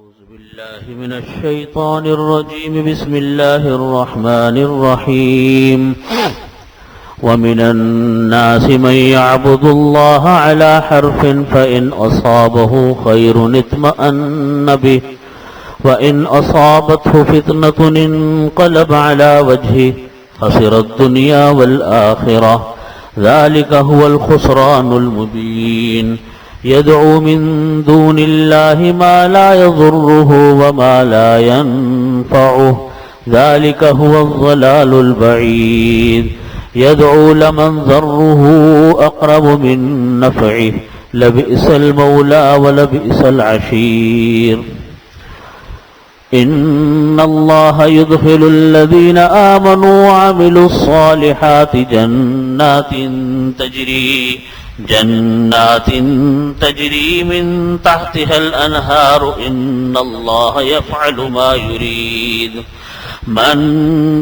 أعوذ بالله من الشيطان الرجيم. بسم الله الرحمن الرحيم. ومن الناس من يعبد الله على حرف فإن أصابه خير اطمأن به وإن أصابته فتنة انقلب على وجهه خسر الدنيا والآخرة ذلك هو الخسران المبين. يدعو من دون الله ما لا يضره وما لا ينفعه ذلك هو الضلال البعيد. يدعو لمن ضره أقرب من نفعه لبئس المولى ولبئس العشير. إن الله يدخل الذين آمنوا وعملوا الصالحات جنات تجري من تحتها الأنهار. إن الله يفعل ما يريد. من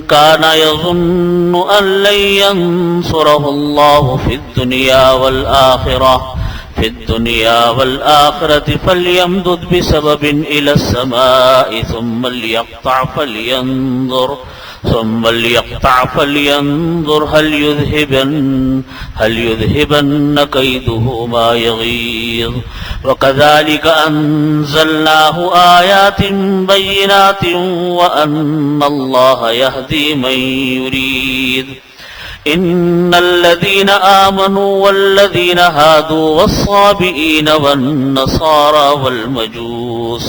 كان يظن أن لن ينصره الله في الدنيا والآخرة فليمدد بسبب إلى السماء ثم ليقطع فلينظر هل يذهبن كيده ما يغيظ. وكذلك أنزلناه آيات بينات وأن الله يهدي من يريد. إن الذين آمنوا والذين هادوا والصابئين والنصارى والمجوس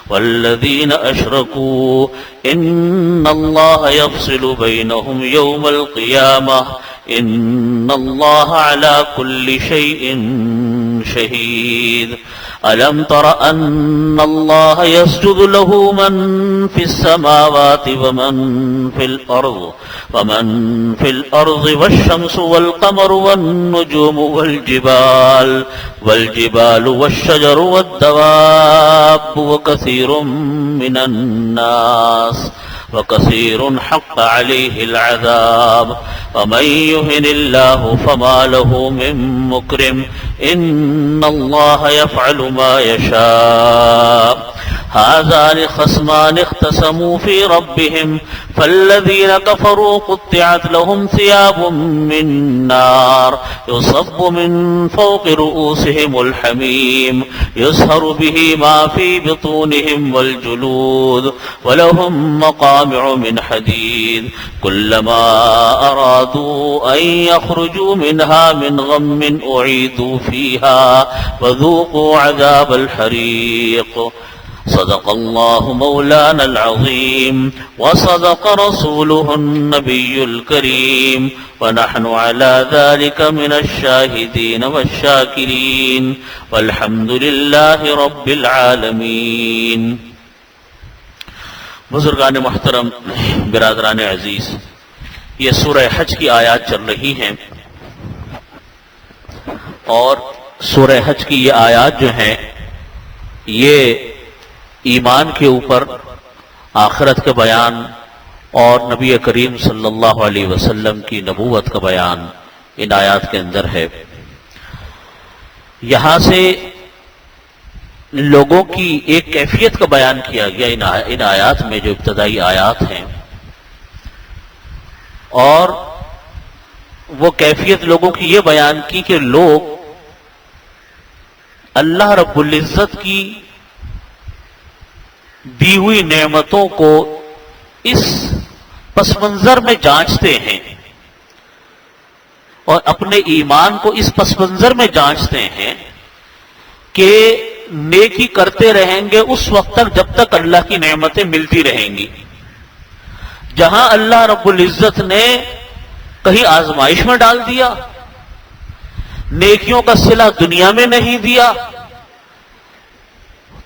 والذين أشركوا إن الله يفصل بينهم يوم القيامة. إن الله على كل شيء شهيد. ألم تر أن الله يسجد له من في السماوات ومن في الأرض والشمس والقمر والنجوم والجبال والشجر والدواب وكثير حق عليه العذاب. ومن يهن الله فما له من مكرم. إن الله يفعل ما يشاء. هذان خصمان اختصموا في ربهم فالذين كفروا قطعت لهم ثياب من نار يصب من فوق رؤوسهم الحميم يصهر به ما في بطونهم والجلود ولهم مقامع من حديد. كلما أرادوا أن يخرجوا منها من غم أعيدوا فيها وذوقوا عذاب الحريق. صدق الله مولانا العظيم وصدق رسوله النبي الكريم ونحن على ذلك من الشاهدين والشاكرين والحمد لله رب العالمين. بزرگان محترم، برادران عزیز، یہ سورہ حج کی آیات چل رہی ہیں اور سورہ حج کی یہ آیات جو ہیں یہ ایمان کے اوپر آخرت کا بیان اور نبی کریم صلی اللہ علیہ وسلم کی نبوت کا بیان ان آیات کے اندر ہے. یہاں سے لوگوں کی ایک کیفیت کا بیان کیا گیا ان آیات میں جو ابتدائی آیات ہیں، اور وہ کیفیت لوگوں کی یہ بیان کی کہ لوگ اللہ رب العزت کی دی ہوئی نعمتوں کو اس پس منظر میں جانچتے ہیں اور اپنے ایمان کو اس پس منظر میں جانچتے ہیں کہ نیکی کرتے رہیں گے اس وقت تک جب تک اللہ کی نعمتیں ملتی رہیں گی. جہاں اللہ رب العزت نے کہیں آزمائش میں ڈال دیا، نیکیوں کا صلہ دنیا میں نہیں دیا،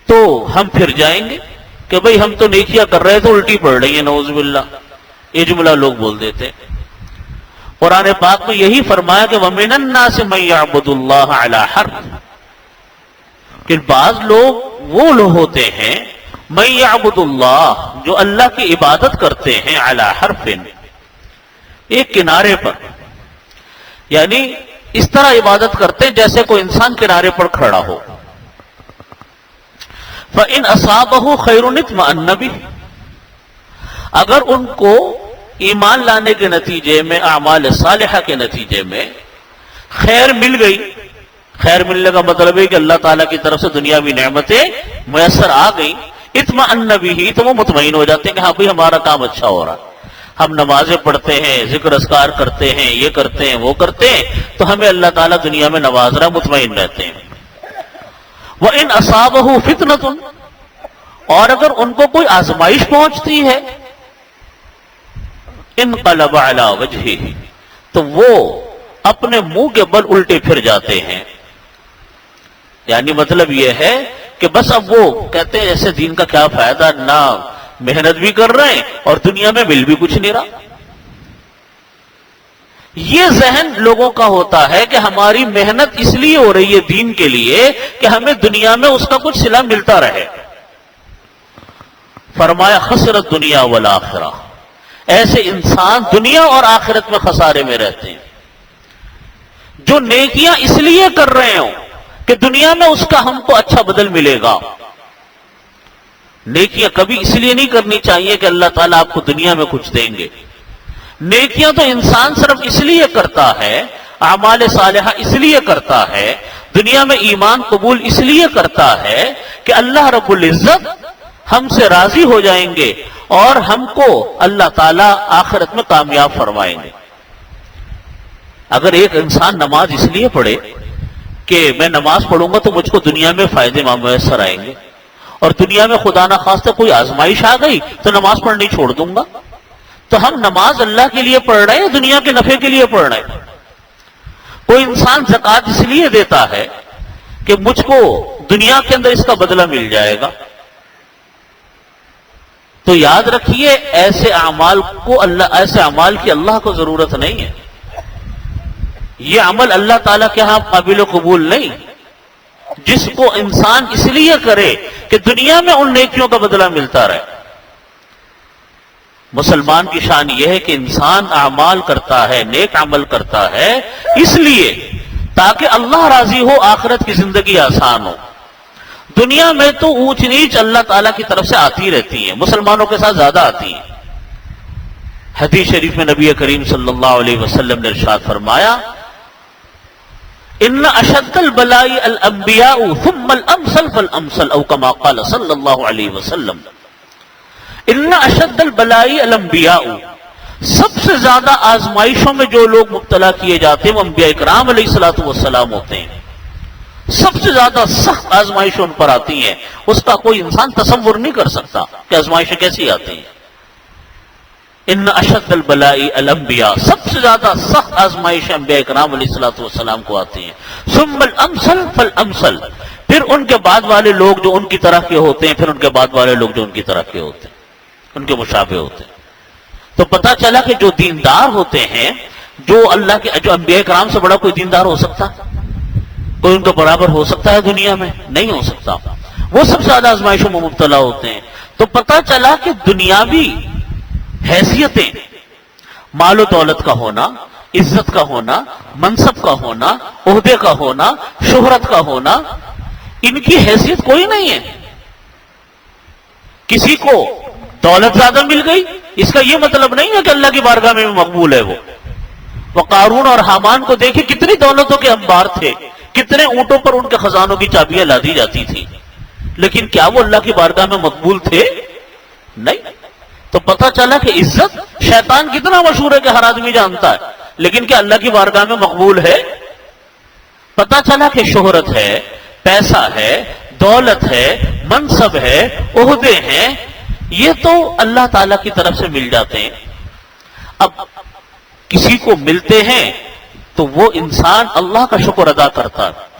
تو ہم پھر جائیں گے کہ بھئی ہم تو نیکیاں کر رہے تو الٹی پڑ رہی ہیں، نعوذ باللہ. یہ جملہ لوگ بول دیتے ہیں. قرآن پاک میں یہی فرمایا کہ وَمِنَ النَّاسِ مَن يَعْبُدُ اللَّهَ عَلَى حَرْفٍ، کہ بعض لوگ وہ لوگ ہوتے ہیں مَن يَعْبُدُ اللَّهَ جو اللہ کی عبادت کرتے ہیں عَلَى حَرْفٍ، ایک کنارے پر، یعنی اس طرح عبادت کرتے ہیں جیسے کوئی انسان کنارے پر کھڑا ہو. فَإِنْ أَصَابَهُ خَيْرٌ اطْمَأَنَّ بِهِ، اگر ان کو ایمان لانے کے نتیجے میں، اعمال صالحہ کے نتیجے میں خیر مل گئی، خیر ملنے کا مطلب ہے کہ اللہ تعالیٰ کی طرف سے دنیاوی نعمتیں میسر آ گئیں، اطمأن بہ، تو وہ مطمئن ہو جاتے ہیں کہ ہاں بھئی ہمارا کام اچھا ہو رہا، ہم نمازیں پڑھتے ہیں، ذکر اذکار کرتے ہیں، یہ کرتے ہیں، وہ کرتے ہیں، تو ہمیں اللہ تعالیٰ دنیا میں نواز رہا، مطمئن رہتے ہیں۔ وَإِنْ أَصَابَهُ فِتْنَةٌ، اور اگر ان کو کوئی آزمائش پہنچتی ہے، انقلب علی وجہہ، تو وہ اپنے منہ کے بل الٹے پھر جاتے ہیں۔ یعنی مطلب یہ ہے کہ بس اب وہ کہتے ہیں ایسے دین کا کیا فائدہ، نہ محنت بھی کر رہے ہیں اور دنیا میں مل بھی کچھ نہیں رہا۔ یہ ذہن لوگوں کا ہوتا ہے کہ ہماری محنت اس لیے ہو رہی ہے دین کے لیے کہ ہمیں دنیا میں اس کا کچھ صلہ ملتا رہے۔ فرمایا خسرت دنیا والآخرہ، ایسے انسان دنیا اور آخرت میں خسارے میں رہتے ہیں۔ جو نیکیاں اس لیے کر رہے ہوں کہ دنیا میں اس کا ہم کو اچھا بدل ملے گا، نیکیاں کبھی اس لیے نہیں کرنی چاہیے کہ اللہ تعالیٰ آپ کو دنیا میں کچھ دیں گے۔ نیکیاں تو انسان صرف اس لیے کرتا ہے، اعمال صالحہ اس لیے کرتا ہے، دنیا میں ایمان قبول اس لیے کرتا ہے کہ اللہ رب العزت ہم سے راضی ہو جائیں گے اور ہم کو اللہ تعالیٰ آخرت میں کامیاب فرمائیں گے۔ اگر ایک انسان نماز اس لیے پڑھے کہ میں نماز پڑھوں گا تو مجھ کو دنیا میں فائدے میسر آئیں گے، اور دنیا میں خدا نہ خواستہ کوئی آزمائش آ گئی تو نماز پڑھنی چھوڑ دوں گا، تو ہم نماز اللہ کے لیے پڑھ رہے ہیں، دنیا کے نفع کے لیے پڑھ رہے ہیں۔ کوئی انسان زکوٰۃ اس لیے دیتا ہے کہ مجھ کو دنیا کے اندر اس کا بدلہ مل جائے گا، تو یاد رکھیے ایسے اعمال کی اللہ کو ضرورت نہیں ہے۔ یہ عمل اللہ تعالیٰ کے ہاں قابل قبول نہیں، جس کو انسان اس لیے کرے کہ دنیا میں ان نیکیوں کا بدلہ ملتا رہے۔ مسلمان کی شان یہ ہے کہ انسان اعمال کرتا ہے، نیک عمل کرتا ہے اس لیے تاکہ اللہ راضی ہو، آخرت کی زندگی آسان ہو۔ دنیا میں تو اونچ نیچ اللہ تعالیٰ کی طرف سے آتی رہتی ہیں، مسلمانوں کے ساتھ زیادہ آتی ہیں۔ حدیث شریف میں نبی کریم صلی اللہ علیہ وسلم نے ارشاد فرمایا، ان اشد البلاء الانبیاء ثم الامثل فالامثل، او کما قال صلی اللہ علیہ وسلم، ان اشد البلاء الانبیاء، سب سے زیادہ آزمائشوں میں جو لوگ مبتلا کیے جاتے ہیں وہ انبیاء اکرام علیہ الصلوۃ والسلام ہوتے ہیں۔ سب سے زیادہ سخت آزمائشیں ان پر آتی ہیں، اس کا کوئی انسان تصور نہیں کر سکتا کہ آزمائشیں کیسی آتی ہیں۔ ان اشد البلاء الانبیاء، سب سے زیادہ سخت آزمائشیں انبیاء اکرام علیہ الصلوۃ والسلام کو آتی ہیں۔ ثم الامثل فالامثل، پھر ان کے بعد والے لوگ جو ان کی طرح کے ہوتے ہیں، پھر ان کے بعد والے لوگ جو ان کی طرح کے ہوتے ہیں، ان کے مشابہ ہوتے ہیں۔ تو پتہ چلا کہ جو دیندار ہوتے ہیں، جو انبیاء کرام سے بڑا کوئی دیندار ہو سکتا، کوئی ان کے برابر ہو سکتا ہے دنیا میں؟ نہیں ہو سکتا۔ وہ سب سے زیادہ آزمائشوں میں مبتلا ہوتے ہیں۔ تو پتہ چلا کہ دنیاوی حیثیتیں، مال و دولت کا ہونا، عزت کا ہونا، منصب کا ہونا، عہدے کا ہونا، شہرت کا ہونا، ان کی حیثیت کوئی نہیں ہے۔ کسی کو دولت زیادہ مل گئی، اس کا یہ مطلب نہیں ہے کہ اللہ کی بارگاہ میں مقبول ہے۔ وہ قارون اور حامان کو دیکھیں، کتنی دولتوں کے انبار تھے، کتنے اونٹوں پر ان کے خزانوں کی چابیاں لادی جاتی تھی، لیکن کیا وہ اللہ کی بارگاہ میں مقبول تھے؟ نہیں۔ تو پتہ چلا کہ عزت، شیطان کتنا مشہور ہے کہ ہر آدمی جانتا ہے، لیکن کیا اللہ کی بارگاہ میں مقبول ہے؟ پتہ چلا کہ شہرت ہے، پیسہ ہے، دولت ہے، منصب ہے، عہدے ہیں، یہ تو اللہ تعالیٰ کی طرف سے مل جاتے ہیں۔ اب کسی کو ملتے ہیں تو وہ انسان اللہ کا شکر ادا کرتا ہے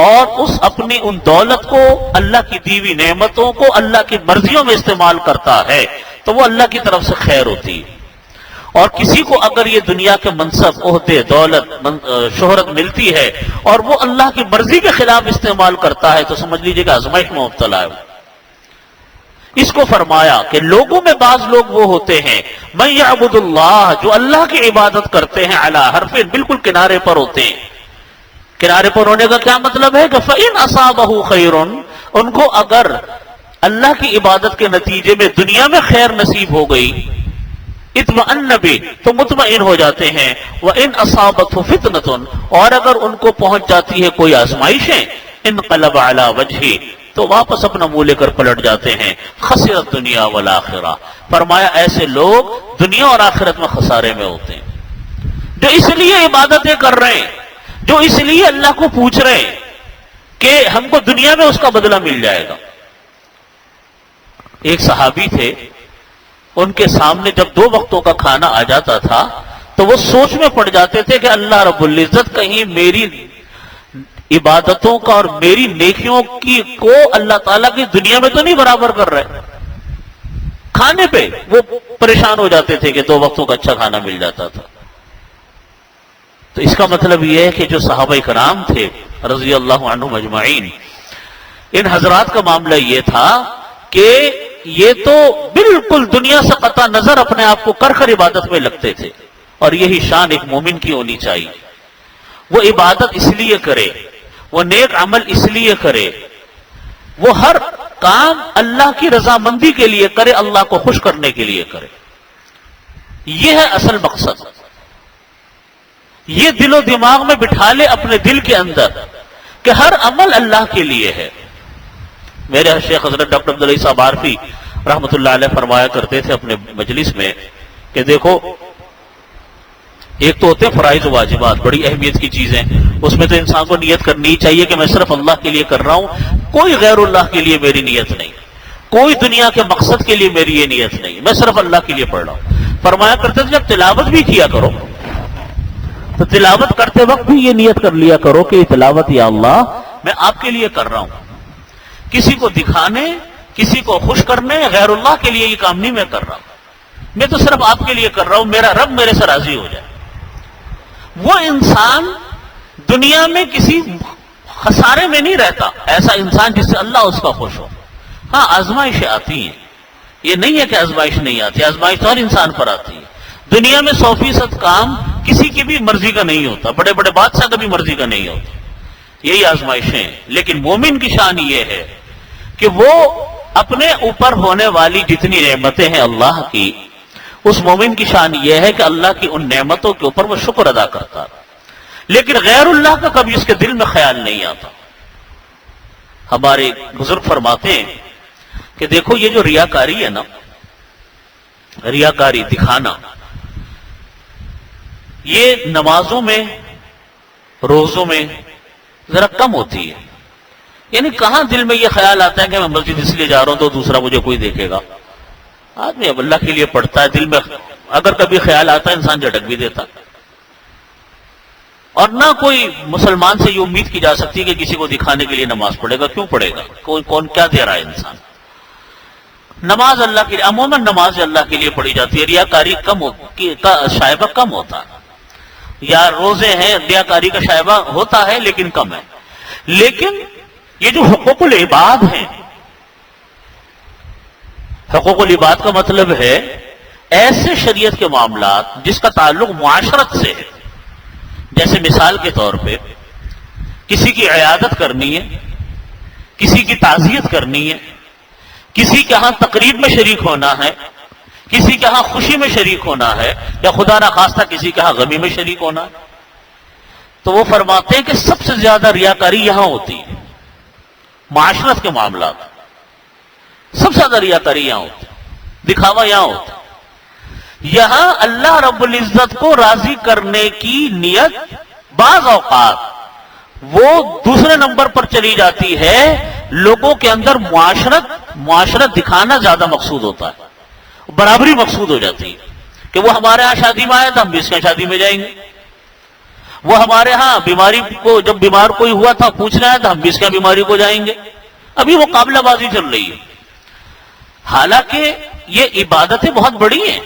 اور اپنی ان دولت کو، اللہ کی دی ہوئی نعمتوں کو اللہ کی مرضیوں میں استعمال کرتا ہے، تو وہ اللہ کی طرف سے خیر ہوتی ہے۔ اور کسی کو اگر یہ دنیا کے منصب، عہدے، دولت، شہرت ملتی ہے اور وہ اللہ کی مرضی کے خلاف استعمال کرتا ہے، تو سمجھ لیجئے کہ آزمائش میں مبتلا ہے۔ اس کو فرمایا کہ لوگوں میں بعض لوگ وہ ہوتے ہیں، من یعبد اللہ، جو اللہ کی عبادت کرتے ہیں، علی حرف، بالکل کنارے پر ہوتے ہیں۔ کنارے پر ہونے کا کیا مطلب ہے کہ فإن أصابه خیر، ان کو اگر اللہ کی عبادت کے نتیجے میں دنیا میں خیر نصیب ہو گئی اطمئن بھی تو مطمئن ہو جاتے ہیں، وَإِنْ أَصَابَتْهُ فِتْنَةٌ اور اگر ان کو پہنچ جاتی ہے کوئی آزمائشیں انقلب علی وجہہ تو واپس اپنا منہ لے کر پلٹ جاتے ہیں، خسر الدنیا والآخرہ، فرمایا ایسے لوگ دنیا اور آخرت میں خسارے میں ہوتے ہیں، جو اس لیے عبادتیں کر رہے ہیں، جو اس لیے اللہ کو پوچھ رہے ہیں کہ ہم کو دنیا میں اس کا بدلہ مل جائے گا۔ ایک صحابی تھے، ان کے سامنے جب 2 وقتوں کا کھانا آ جاتا تھا تو وہ سوچ میں پڑ جاتے تھے کہ اللہ رب العزت کہیں میری عبادتوں کا اور میری نیکیوں کی کو اللہ تعالیٰ کی دنیا میں تو نہیں برابر کر رہے۔ کھانے پہ وہ پریشان ہو جاتے تھے کہ 2 وقتوں کا اچھا کھانا مل جاتا تھا۔ تو اس کا مطلب یہ ہے کہ جو صحابہ کرام تھے رضی اللہ عنہم اجمعین، ان حضرات کا معاملہ یہ تھا کہ یہ تو بالکل دنیا سے قطع نظر اپنے آپ کو کر کر عبادت میں لگتے تھے، اور یہی شان ایک مومن کی ہونی چاہیے۔ وہ عبادت اس لیے کرے، وہ نیک عمل اس لیے کرے، وہ ہر کام اللہ کی رضامندی کے لیے کرے، اللہ کو خوش کرنے کے لیے کرے۔ یہ ہے اصل مقصد۔ یہ دل و دماغ میں بٹھا لے اپنے دل کے اندر کہ ہر عمل اللہ کے لیے ہے۔ میرے شیخ حضرت ڈاکٹر عبدالعلی صاحب عارفی رحمۃ اللہ علیہ فرمایا کرتے تھے اپنے مجلس میں کہ دیکھو، ایک تو ہوتے ہیں فرائض و واجبات، بڑی اہمیت کی چیزیں، اس میں تو انسان کو نیت کرنی چاہیے کہ میں صرف اللہ کے لیے کر رہا ہوں، کوئی غیر اللہ کے لیے میری نیت نہیں، کوئی دنیا کے مقصد کے لیے میری یہ نیت نہیں، میں صرف اللہ کے لیے پڑھ رہا ہوں۔ فرمایا کرتے تھے جب تلاوت بھی کیا کرو تو تلاوت کرتے وقت بھی یہ نیت کر لیا کرو کہ یہ تلاوت یا اللہ میں آپ کے لیے کر رہا ہوں، کسی کو دکھانے، کسی کو خوش کرنے، غیر اللہ کے لیے یہ کام نہیں میں کر رہا ہوں، میں تو صرف آپ کے لیے کر رہا ہوں، میرا رب میرے سے راضی ہو جائے۔ وہ انسان دنیا میں کسی خسارے میں نہیں رہتا، ایسا انسان جس سے اللہ اس کا خوش ہو۔ ہاں آزمائشیں آتی ہیں، یہ نہیں ہے کہ آزمائش نہیں آتی، آزمائش تو ہر انسان پر آتی ہے۔ دنیا میں 100% کام کسی کی بھی مرضی کا نہیں ہوتا، بڑے بڑے بادشاہ کا بھی مرضی کا نہیں ہوتا، یہی آزمائشیں ہیں۔ لیکن مومن کی شان یہ ہے کہ وہ اپنے اوپر ہونے والی جتنی نعمتیں ہیں اللہ کی، اس مومن کی شان یہ ہے کہ اللہ کی ان نعمتوں کے اوپر وہ شکر ادا کرتا، لیکن غیر اللہ کا کبھی اس کے دل میں خیال نہیں آتا۔ ہمارے بزرگ فرماتے ہیں کہ دیکھو یہ جو ریاکاری ہے نا، ریاکاری دکھانا، یہ نمازوں میں روزوں میں ذرا کم ہوتی ہے۔ یعنی کہاں دل میں یہ خیال آتا ہے کہ میں مسجد اس لیے جا رہا ہوں تو دوسرا مجھے کوئی دیکھے گا۔ آدمی اب اللہ کے لیے پڑھتا ہے، دل میں اگر کبھی خیال آتا ہے انسان جھٹک بھی دیتا، اور نہ کوئی مسلمان سے یہ امید کی جا سکتی ہے کہ کسی کو دکھانے کے لیے نماز پڑھے گا۔ کیوں پڑھے گا؟ کون کیا دے رہا ہے انسان؟ نماز اللہ کے لیے، عموماً نماز اللہ کے لیے پڑھی جاتی ہے، ریاکاری کا شائبہ کم ہوتا ہے، یا روزے ہیں ریاکاری کا شائبہ ہوتا ہے لیکن کم ہے۔ لیکن یہ جو حقوق العباد ہیں، حقوق العباد کا مطلب ہے ایسے شریعت کے معاملات جس کا تعلق معاشرت سے ہے، جیسے مثال کے طور پہ کسی کی عیادت کرنی ہے، کسی کی تعزیت کرنی ہے، کسی کے ہاں تقریب میں شریک ہونا ہے، کسی کے ہاں خوشی میں شریک ہونا ہے، یا خدا نخواستہ کسی کے ہاں غمی میں شریک ہونا ہے، تو وہ فرماتے ہیں کہ سب سے زیادہ ریاکاری یہاں ہوتی ہے، معاشرت کے معاملات سب سے زیادہ ریاکاری یہاں ہوتی ہے، دکھاوا یہاں ہوتا ہے۔ یہاں اللہ رب العزت کو راضی کرنے کی نیت بعض اوقات وہ دوسرے نمبر پر چلی جاتی ہے، لوگوں کے اندر معاشرت دکھانا زیادہ مقصود ہوتا ہے، برابری مقصود ہو جاتی ہے کہ وہ ہمارے ہاں شادی میں آیا تھا ہم بھی اس کے شادی میں جائیں گے، وہ ہمارے ہاں بیماری کو جب بیمار کوئی ہوا تھا پوچھنا آیا تھا ہم بھی اس کے بیماری کو جائیں گے۔ ابھی وہ مقابلہ بازی چل رہی ہے، حالانکہ یہ عبادتیں بہت بڑی ہیں۔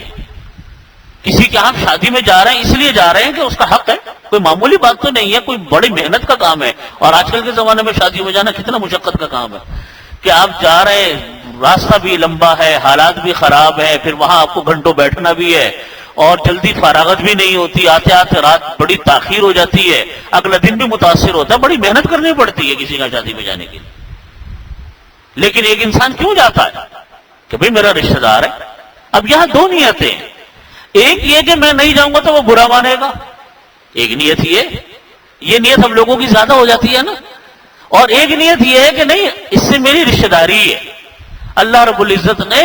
کسی کے ہم شادی میں جا رہے ہیں اس لیے جا رہے ہیں کہ اس کا حق ہے، کوئی معمولی بات تو نہیں ہے، کوئی بڑی محنت کا کام ہے، اور آج کل کے زمانے میں شادی میں جانا کتنا مشقت کا کام ہے کہ آپ جا رہے ہیں، راستہ بھی لمبا ہے، حالات بھی خراب ہے، پھر وہاں آپ کو گھنٹوں بیٹھنا بھی ہے، اور جلدی فراغت بھی نہیں ہوتی، آتے آتے رات بڑی تاخیر ہو جاتی ہے، اگلا دن بھی متاثر ہوتا ہے، بڑی محنت کرنی پڑتی ہے کسی کا شادی میں جانے کے لیے۔ لیکن ایک انسان کیوں جاتا ہے کہ بھئی میرا رشتہ دار ہے. اب یہاں دو نیتیں ہیں. ایک یہ کہ میں نہیں جاؤں گا تو وہ برا مانے گا، ایک نیت یہ نیت ہم لوگوں کی زیادہ ہو جاتی ہے نا. اور ایک نیت یہ ہے کہ نہیں، اس سے میری رشتہ داری ہے. اللہ رب العزت نے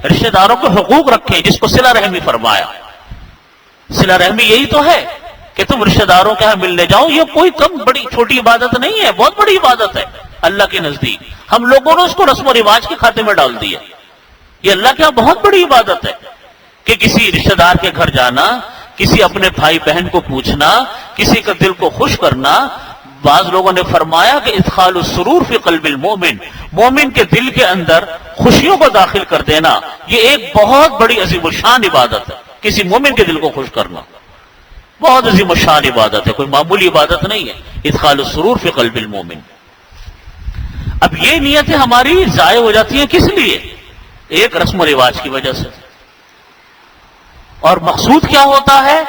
رشتہ داروں کو حقوق رکھے جس کو صلہ رحمی فرمایا. صلہ رحمی یہی تو ہے کہ تم رشتہ داروں کے ہاں ملنے جاؤ. یہ کوئی کم بڑی چھوٹی عبادت نہیں ہے، بہت بڑی عبادت ہے اللہ کے نزدیک. ہم لوگوں نے اس کو رسم و رواج کے کھاتے میں ڈال دیا. یہ اللہ کے ہاں بہت بڑی عبادت ہے کہ کسی رشتہ دار کے گھر جانا، کسی اپنے بھائی بہن کو پوچھنا، کسی کا دل کو خوش کرنا. بعض لوگوں نے فرمایا کہ ادخال السرور فی قلب المومن، مومن کے دل کے اندر خوشیوں کو داخل کر دینا، یہ ایک بہت بڑی عظیم الشان عبادت ہے. کسی مومن کے دل کو خوش کرنا بہت عظیم الشان عبادت ہے، کوئی معمولی عبادت نہیں ہے. ادخال السرور فی قلب المومن. اب یہ نیتیں ہماری ضائع ہو جاتی ہیں کس لیے؟ ایک رسم و رواج کی وجہ سے. اور مقصود کیا ہوتا ہے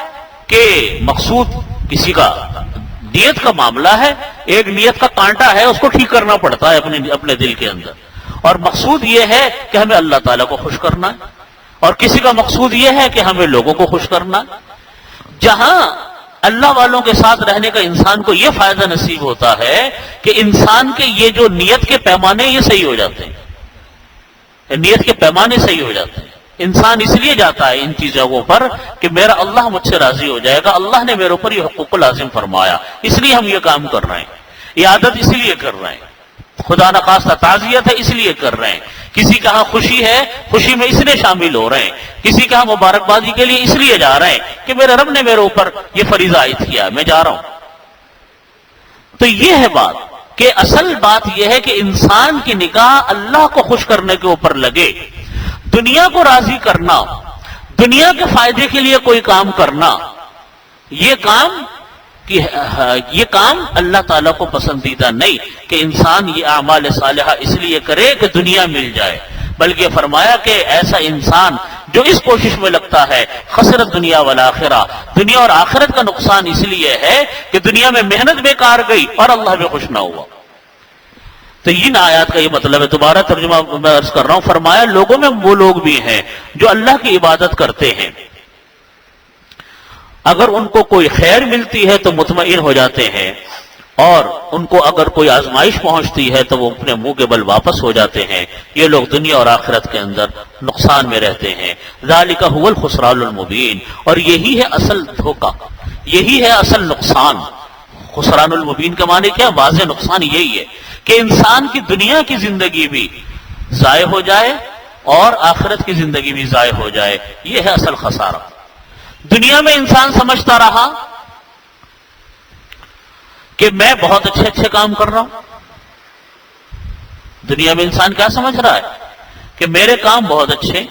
کہ مقصود کسی کا نیت کا معاملہ ہے، ایک نیت کا کانٹا ہے، اس کو ٹھیک کرنا پڑتا ہے اپنے دل کے اندر. اور مقصود یہ ہے کہ ہمیں اللہ تعالیٰ کو خوش کرنا ہے، اور کسی کا مقصود یہ ہے کہ ہمیں لوگوں کو خوش کرنا ہے. جہاں اللہ والوں کے ساتھ رہنے کا انسان کو یہ فائدہ نصیب ہوتا ہے کہ انسان کے یہ جو نیت کے پیمانے یہ صحیح ہو جاتے ہیں. نیت کے پیمانے صحیح ہو جاتے ہیں. انسان اس لیے جاتا ہے ان چیزوں پر کہ میرا اللہ مجھ سے راضی ہو جائے گا، اللہ نے میرے اوپر یہ حقوق لازم فرمایا، اس لیے ہم یہ کام کر رہے ہیں. یہ عادت اس لیے کر رہے ہیں، خدا نخواستہ تعزیت ہے اس لیے کر رہے ہیں. کسی کا خوشی ہے، خوشی میں اس لیے شامل ہو رہے ہیں. کسی کا مبارکبادی کے لیے اس لیے جا رہے ہیں کہ میرے رب نے میرے اوپر یہ فریضہ عائد کیا، میں جا رہا ہوں. تو یہ ہے بات کہ اصل بات یہ ہے کہ انسان کی نگاہ اللہ کو خوش کرنے کے اوپر لگے. دنیا کو راضی کرنا، دنیا کے فائدے کے لیے کوئی کام کرنا، یہ کام اللہ تعالیٰ کو پسندیدہ نہیں کہ انسان یہ اعمال صالحہ اس لیے کرے کہ دنیا مل جائے. بلکہ فرمایا کہ ایسا انسان جو اس کوشش میں لگتا ہے خسرت دنیا والآخرہ، دنیا اور آخرت کا نقصان اس لیے ہے کہ دنیا میں محنت بیکار گئی اور اللہ بھی خوش نہ ہوا. تو ان آیات کا یہ مطلب ہے. دوبارہ ترجمہ میں عرض کر رہا ہوں. فرمایا لوگوں میں وہ لوگ بھی ہیں جو اللہ کی عبادت کرتے ہیں، اگر ان کو کوئی خیر ملتی ہے تو مطمئن ہو جاتے ہیں، اور ان کو اگر کوئی آزمائش پہنچتی ہے تو وہ اپنے منہ کے بل واپس ہو جاتے ہیں. یہ لوگ دنیا اور آخرت کے اندر نقصان میں رہتے ہیں. ذالک هو الخسران المبین. اور یہی ہے اصل دھوکہ، یہی ہے اصل نقصان. خسران المبین کا معنی کیا؟ واضح نقصان یہی ہے کہ انسان کی دنیا کی زندگی بھی ضائع ہو جائے اور آخرت کی زندگی بھی ضائع ہو جائے. یہ ہے اصل خسارہ. دنیا میں انسان سمجھتا رہا کہ میں بہت اچھے کام کر رہا ہوں. دنیا میں انسان کیا سمجھ رہا ہے کہ میرے کام بہت اچھے.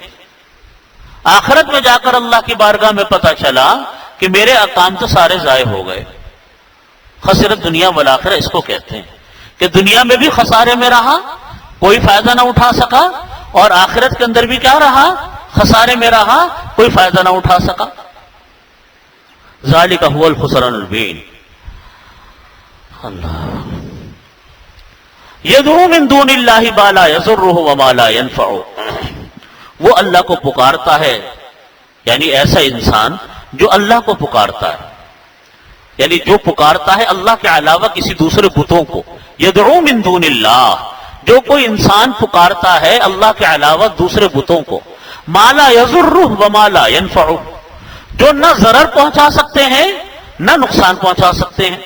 آخرت میں جا کر اللہ کی بارگاہ میں پتہ چلا کہ میرے کام تو سارے ضائع ہو گئے. خسرت دنیا والآخرہ اس کو کہتے ہیں کہ دنیا میں بھی خسارے میں رہا، کوئی فائدہ نہ اٹھا سکا، اور آخرت کے اندر بھی کیا رہا؟ خسارے میں رہا، کوئی فائدہ نہ اٹھا سکا. ذالک هو الخسران المبین. اللہ یدعو من دون اللہ ما لا یضرہ وما لا ینفعہ. وہ اللہ کو پکارتا ہے، یعنی ایسا انسان جو اللہ کو پکارتا ہے، یعنی جو پکارتا ہے اللہ کے علاوہ کسی دوسرے بتوں کو. یدعو من دون اللہ، جو کوئی انسان پکارتا ہے اللہ کے علاوہ دوسرے بتوں کو. ما لا یضرہ وما لا ینفعہ، جو نہ ضرر پہنچا سکتے ہیں نہ نقصان پہنچا سکتے ہیں.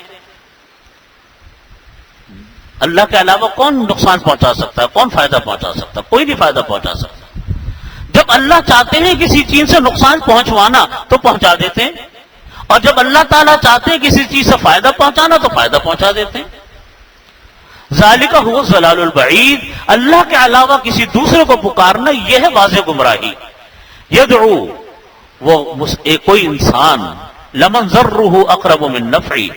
اللہ کے علاوہ کون نقصان پہنچا سکتا ہے؟ کون فائدہ پہنچا سکتا ہے؟ کوئی نہیں فائدہ پہنچا سکتا. جب اللہ چاہتے ہیں کسی چیز سے نقصان پہنچوانا تو پہنچا دیتے ہیں، اور جب اللہ تعالیٰ چاہتے ہیں کسی چیز سے فائدہ پہنچانا تو فائدہ پہنچا دیتے ہیں. ذالک هو الضلال البعید. اللہ کے علاوہ کسی دوسرے کو پکارنا یہ ہے واضح گمراہی. یدعو، وہ کوئی انسان، لمن ضرہ اقرب من نفعی،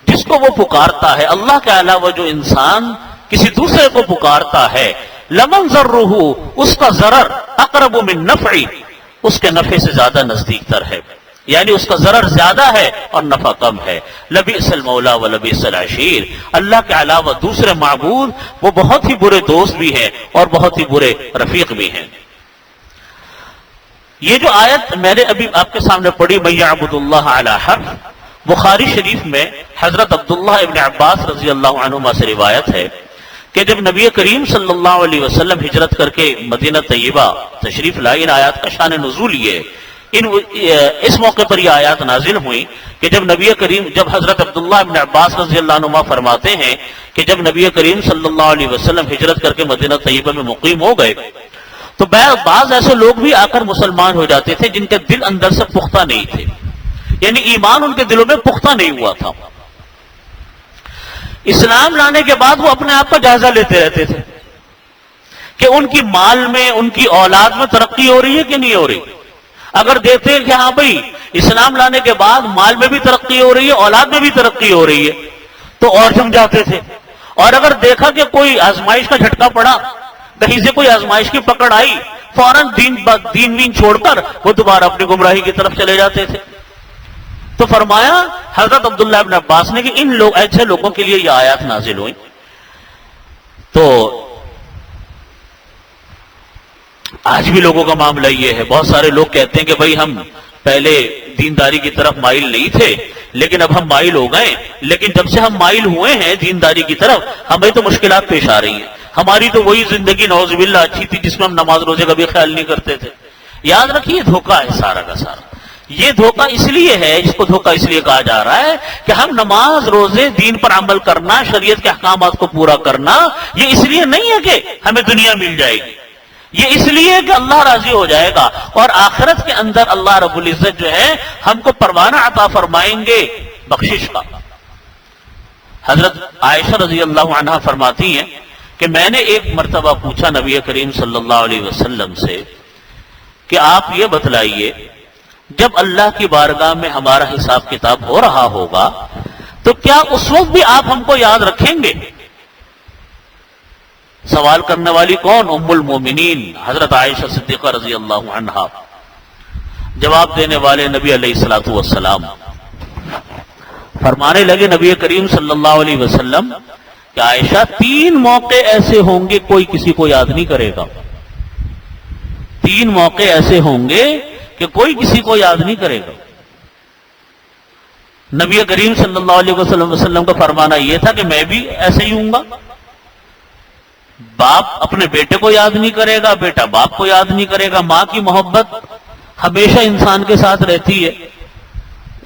جس کو وہ پکارتا ہے اللہ کے علاوہ جو انسان کسی دوسرے کو پکارتا ہے، لمن ضرہ، اس کا ضرر، اقرب من نفعی، اس کے نفع سے زیادہ نزدیک تر ہے. یعنی اس کا ضرر زیادہ ہے اور نفع کم ہے. لبئس المولا و لبئس العشیر. اللہ کے علاوہ دوسرے معبود وہ بہت ہی برے دوست بھی ہیں اور بہت ہی برے رفیق بھی ہیں. یہ جو آیت میں نے ابھی آپ کے سامنے پڑھی من یعبد اللہ علی حرف، بخاری شریف میں حضرت عبداللہ ابن عباس رضی اللہ عنہما سے روایت ہے کہ جب نبی کریم صلی اللہ علیہ وسلم ہجرت کر کے مدینہ طیبہ تشریف لائے، ان آیات کا شان نزول یہ اس موقع پر یہ آیات نازل ہوئی کہ جب حضرت عبداللہ ابن عباس رضی اللہ عنہما فرماتے ہیں کہ جب نبی کریم صلی اللہ علیہ وسلم ہجرت کر کے مدینہ طیبہ میں مقیم ہو گئے تو بعض ایسے لوگ بھی آ کر مسلمان ہو جاتے تھے جن کے دل اندر سے پختہ نہیں تھے، یعنی ایمان ان کے دلوں میں پختہ نہیں ہوا تھا. اسلام لانے کے بعد وہ اپنے آپ کا جائزہ لیتے رہتے تھے کہ ان کی مال میں، ان کی اولاد میں ترقی ہو رہی ہے کہ نہیں ہو رہی. اگر دیکھتے ہیں کہ ہاں بھائی اسلام لانے کے بعد مال میں بھی ترقی ہو رہی ہے، اولاد میں بھی ترقی ہو رہی ہے، تو اور جم جاتے تھے. اور اگر دیکھا کہ کوئی آزمائش کا جھٹکا پڑا، کہیں سے کوئی آزمائش کی پکڑ آئی، فوراً دین چھوڑ کر وہ دوبارہ اپنی گمراہی کی طرف چلے جاتے تھے. تو فرمایا حضرت عبداللہ ابن عباس نے کہ ایسے لوگوں کے لیے یہ آیات نازل ہوئی. تو آج بھی لوگوں کا معاملہ یہ ہے، بہت سارے لوگ کہتے ہیں کہ بھائی ہم پہلے دینداری کی طرف مائل نہیں تھے لیکن اب ہم مائل ہو گئے، لیکن جب سے ہم مائل ہوئے ہیں دینداری کی طرف ہمیں تو مشکلات پیش آ رہی ہیں. ہماری تو وہی زندگی نعوذ باللہ اچھی تھی جس میں ہم نماز روزے کا بھی خیال نہیں کرتے تھے. یاد رکھیے دھوکہ ہے سارا کا سارا. یہ دھوکہ اس لیے ہے، اس کو دھوکہ اس لیے کہا جا رہا ہے کہ ہم نماز روزے دین پر عمل کرنا، شریعت کے احکامات کو پورا کرنا، یہ اس لیے نہیں ہے کہ ہمیں دنیا مل جائے گی، یہ اس لیے کہ اللہ راضی ہو جائے گا اور آخرت کے اندر اللہ رب العزت جو ہے ہم کو پروانہ عطا فرمائیں گے بخشش کا. حضرت عائشہ رضی اللہ عنہا فرماتی ہیں کہ میں نے ایک مرتبہ پوچھا نبی کریم صلی اللہ علیہ وسلم سے کہ آپ یہ بتلائیے جب اللہ کی بارگاہ میں ہمارا حساب کتاب ہو رہا ہوگا تو کیا اس وقت بھی آپ ہم کو یاد رکھیں گے؟ سوال کرنے والی کون؟ ام المومنین حضرت عائشہ صدیقہ رضی اللہ عنہا. جواب دینے والے نبی علیہ الصلوۃ والسلام فرمانے لگے نبی کریم صلی اللہ علیہ وسلم کہ عائشہ 3 موقع ایسے ہوں گے کوئی کسی کو یاد نہیں کرے گا. 3 موقع ایسے ہوں گے کہ کوئی کسی کو یاد نہیں کرے گا. نبی کریم صلی اللہ علیہ وسلم کا فرمانا یہ تھا کہ میں بھی ایسے ہی ہوں گا. باپ اپنے بیٹے کو یاد نہیں کرے گا، بیٹا باپ کو یاد نہیں کرے گا. ماں کی محبت ہمیشہ انسان کے ساتھ رہتی ہے.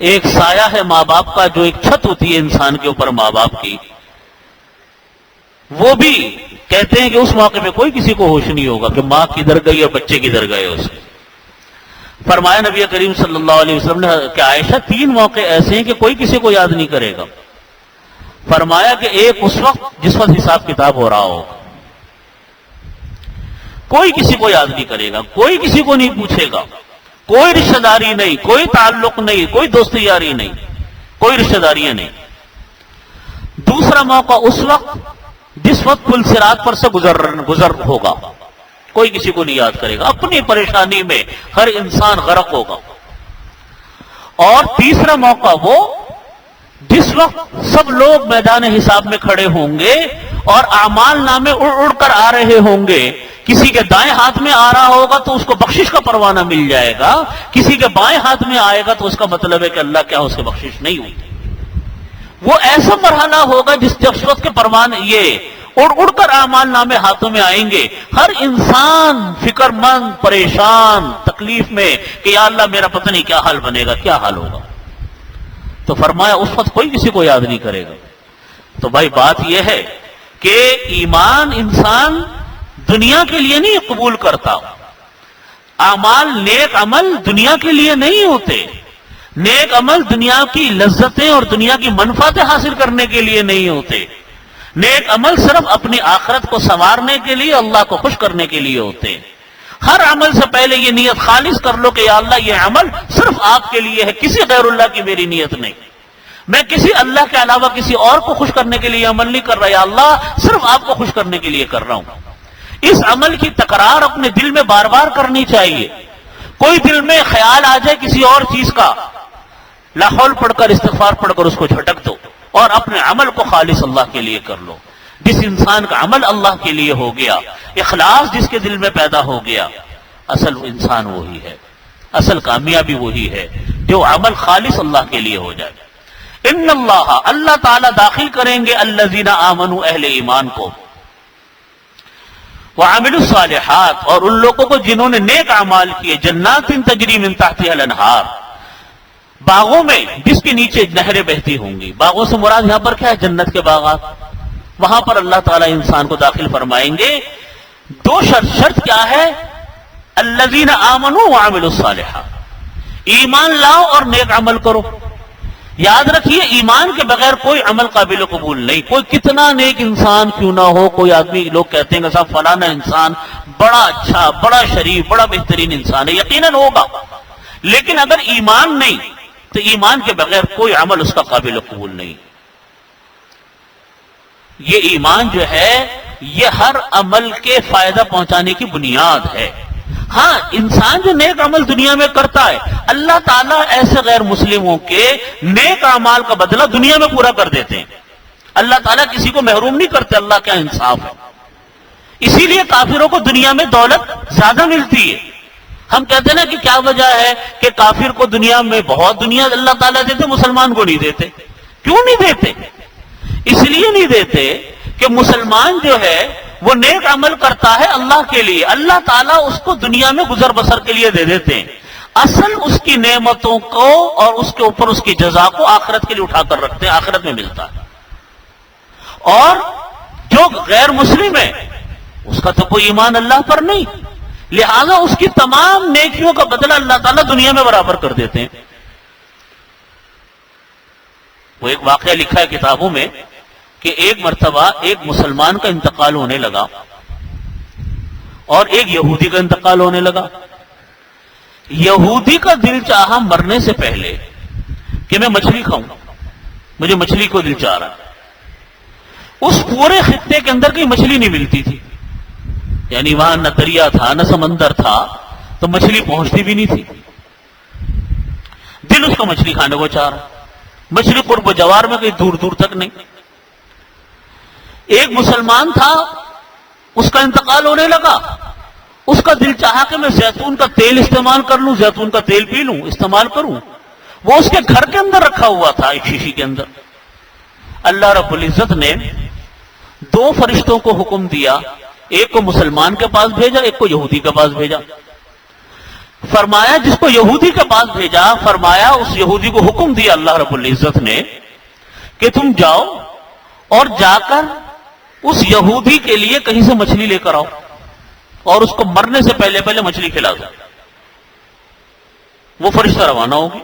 ایک سایہ ہے ماں باپ کا، جو ایک چھت ہوتی ہے انسان کے اوپر ماں باپ کی، وہ بھی کہتے ہیں کہ اس موقع میں کوئی کسی کو ہوش نہیں ہوگا کہ ماں کدھر گئی اور بچے کدھر گئے. اسے فرمایا نبی کریم صلی اللہ علیہ وسلم نے کہ عائشہ 3 موقع ایسے ہیں کہ کوئی کسی کو یاد نہیں کرے گا. فرمایا کہ ایک اس وقت جس وقت حساب کتاب ہو رہا ہوگا، کوئی کسی کو یاد نہیں کرے گا، کوئی کسی کو نہیں پوچھے گا، کوئی رشتہ داری نہیں، کوئی تعلق نہیں، کوئی دوستی یاری نہیں، کوئی رشتہ داریاں نہیں. دوسرا موقع اس وقت جس وقت پل صراط پر سے گزر ہوگا، کوئی کسی کو نہیں یاد کرے گا، اپنی پریشانی میں ہر انسان غرق ہوگا. اور تیسرا موقع وہ جس وقت سب لوگ میدان حساب میں کھڑے ہوں گے اور اعمال نامے اڑ اڑ کر آ رہے ہوں گے. کسی کے دائیں ہاتھ میں آ رہا ہوگا تو اس کو بخشش کا پروانہ مل جائے گا، کسی کے بائیں ہاتھ میں آئے گا تو اس کا مطلب ہے کہ اللہ کیا اس سے بخشش نہیں ہوئی. وہ ایسا مرحلہ ہوگا جب وقت کے پروان یہ اڑ اڑ کر اعمال نامے ہاتھوں میں آئیں گے، ہر انسان فکر مند، پریشان، تکلیف میں کہ یا اللہ میرا پتہ نہیں کیا حال بنے گا، کیا حال ہوگا. تو فرمایا اس وقت کوئی کسی کو یاد نہیں کرے گا. تو بھائی بات یہ ہے کہ ایمان انسان دنیا کے لیے نہیں قبول کرتا. اعمال نیک عمل دنیا کے لیے نہیں ہوتے. نیک عمل دنیا کی لذتیں اور دنیا کی منفعتیں حاصل کرنے کے لیے نہیں ہوتے. نیک عمل صرف اپنی آخرت کو سنوارنے کے لیے، اللہ کو خوش کرنے کے لیے ہوتے. ہر عمل سے پہلے یہ نیت خالص کر لو کہ یا اللہ یہ عمل صرف آپ کے لیے ہے، کسی غیر اللہ کی میری نیت نہیں. میں کسی اللہ کے علاوہ کسی اور کو خوش کرنے کے لیے عمل نہیں کر رہا، یا اللہ صرف آپ کو خوش کرنے کے لیے کر رہا ہوں. اس عمل کی تکرار اپنے دل میں بار بار کرنی چاہیے. کوئی دل میں خیال آ جائے کسی اور چیز کا، لا حول پڑھ کر استغفار پڑھ کر اس کو جھٹک دو اور اپنے عمل کو خالص اللہ کے لیے کر لو۔ جس انسان کا عمل اللہ کے لیے ہو گیا، اخلاص جس کے دل میں پیدا ہو گیا، اصل انسان وہی ہے، اصل کامیابی وہی ہے جو عمل خالص اللہ کے لیے ہو جائے۔ ان اللہ تعالیٰ داخل کریں گے الذین آمنوا اہل ایمان کو، وعملوا الصالحات اور ان لوگوں کو جنہوں نے نیک اعمال کیے، جنات تجری من تحتها الانہار، باغوں میں جس کے نیچے نہریں بہتی ہوں گی۔ باغوں سے مراد یہاں پر کیا ہے؟ جنت کے باغات، وہاں پر اللہ تعالیٰ انسان کو داخل فرمائیں گے۔ دو شرط کیا ہے؟ الذین آمنوا وعملوا الصالحات، ایمان لاؤ اور نیک عمل کرو۔ یاد رکھیے ایمان کے بغیر کوئی عمل قابل قبول نہیں، کوئی کتنا نیک انسان کیوں نہ ہو۔ کوئی آدمی لوگ کہتے ہیں کہ صاحب فلانا انسان بڑا اچھا، بڑا شریف، بڑا بہترین انسان ہے، یقیناً ہوگا، لیکن اگر ایمان نہیں تو ایمان کے بغیر کوئی عمل اس کا قابل قبول نہیں۔ یہ ایمان جو ہے یہ ہر عمل کے فائدہ پہنچانے کی بنیاد ہے۔ ہاں انسان جو نیک عمل دنیا میں کرتا ہے، اللہ تعالیٰ ایسے غیر مسلموں کے نیک اعمال کا بدلہ دنیا میں پورا کر دیتے ہیں۔ اللہ تعالیٰ کسی کو محروم نہیں کرتے، اللہ کا انصاف ہے۔ اسی لیے کافروں کو دنیا میں دولت زیادہ ملتی ہے۔ ہم کہتے ہیں نا کہ کیا وجہ ہے کہ کافر کو دنیا میں بہت دنیا اللہ تعالیٰ دیتے، مسلمان کو نہیں دیتے۔ کیوں نہیں دیتے؟ اس لیے نہیں دیتے کہ مسلمان جو ہے وہ نیک عمل کرتا ہے اللہ کے لیے، اللہ تعالیٰ اس کو دنیا میں گزر بسر کے لیے دے دیتے ہیں، اصل اس کی نعمتوں کو اور اس کے اوپر اس کی جزا کو آخرت کے لیے اٹھا کر رکھتے ہیں، آخرت میں ملتا ہے۔ اور جو غیر مسلم ہے اس کا تو کوئی ایمان اللہ پر نہیں، لہذا اس کی تمام نیکیوں کا بدلہ اللہ تعالیٰ دنیا میں برابر کر دیتے ہیں۔ وہ ایک واقعہ لکھا ہے کتابوں میں کہ ایک مرتبہ ایک مسلمان کا انتقال ہونے لگا اور ایک یہودی کا انتقال ہونے لگا۔ یہودی کا دل چاہا مرنے سے پہلے کہ میں مچھلی کھاؤں، مجھے مچھلی کو دل چاہ رہا۔ اس پورے خطے کے اندر کوئی مچھلی نہیں ملتی تھی، یعنی وہاں نہ دریا تھا نہ سمندر تھا، تو مچھلی پہنچتی بھی نہیں تھی۔ دل اس کو مچھلی کھانے کو چاہ رہا، مچھلی قرب و جوار میں کہیں دور دور تک نہیں۔ ایک مسلمان تھا، اس کا انتقال ہونے لگا، اس کا دل چاہا کہ میں زیتون کا تیل استعمال کر لوں، زیتون کا تیل پی لوں، استعمال کروں۔ وہ اس کے گھر کے اندر رکھا ہوا تھا ایک شیشی کے اندر۔ اللہ رب العزت نے دو فرشتوں کو حکم دیا، ایک کو مسلمان کے پاس بھیجا، ایک کو یہودی کے پاس بھیجا۔ فرمایا جس کو یہودی کے پاس بھیجا، فرمایا اس یہودی کو حکم دیا اللہ رب العزت نے کہ تم جاؤ اور جا کر اس یہودی کے لیے کہیں سے مچھلی لے کر آؤ اور اس کو مرنے سے پہلے پہلے مچھلی کھلا دو۔ وہ فرشتہ روانہ ہوگی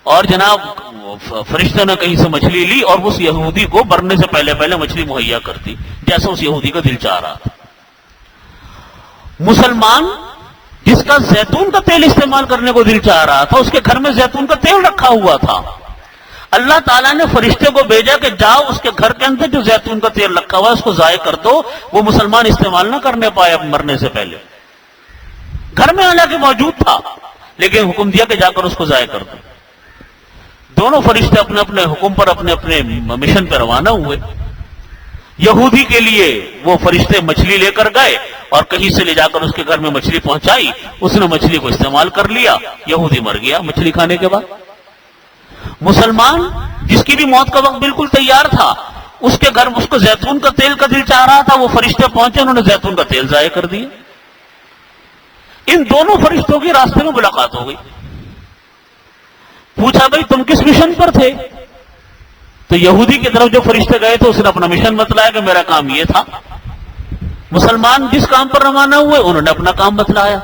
اور جناب فرشتہ نے کہیں سے مچھلی لی اور اس یہودی کو مرنے سے پہلے پہلے مچھلی مہیا کرتی، جیسا اس یہودی کا دل چاہ رہا تھا۔ مسلمان جس کا زیتون کا تیل استعمال کرنے کو دل چاہ رہا تھا، اس کے گھر میں زیتون کا تیل رکھا ہوا تھا، اللہ تعالیٰ نے فرشتے کو بھیجا کہ جاؤ اس کے گھر کے اندر جو زیتون کا تیل رکھا ہوا ہے اس کو ضائع کر دو، وہ مسلمان استعمال نہ کرنے پائے مرنے سے پہلے۔ گھر میں حالانکہ موجود تھا لیکن حکم دیا کہ جا کر اس کو ضائع کر دو۔ دونوں فرشتے اپنے اپنے حکم پر اپنے اپنے مشن پہ روانہ ہوئے۔ یہودی کے لیے وہ فرشتے مچھلی لے کر گئے اور کہیں سے لے جا کر اس کے گھر میں مچھلی پہنچائی، اس نے مچھلی کو استعمال کر لیا، یہودی مر گیا مچھلی کھانے کے بعد۔ مسلمان جس کی بھی موت کا وقت بالکل تیار تھا، اس کے گھر اس کو زیتون کا تیل کا دل چاہ رہا تھا، وہ فرشتے پہنچے، انہوں نے زیتون کا تیل ضائع کر دیا۔ ان دونوں فرشتوں کی راستے میں ملاقات ہو گئی۔ پوچھا بھائی تم کس مشن پر تھے؟ تو یہودی کی طرف جو فرشتے گئے تھے اس نے اپنا مشن بتلایا کہ میرا کام یہ تھا۔ مسلمان جس کام پر روانہ ہوئے انہوں نے اپنا کام بتلایا۔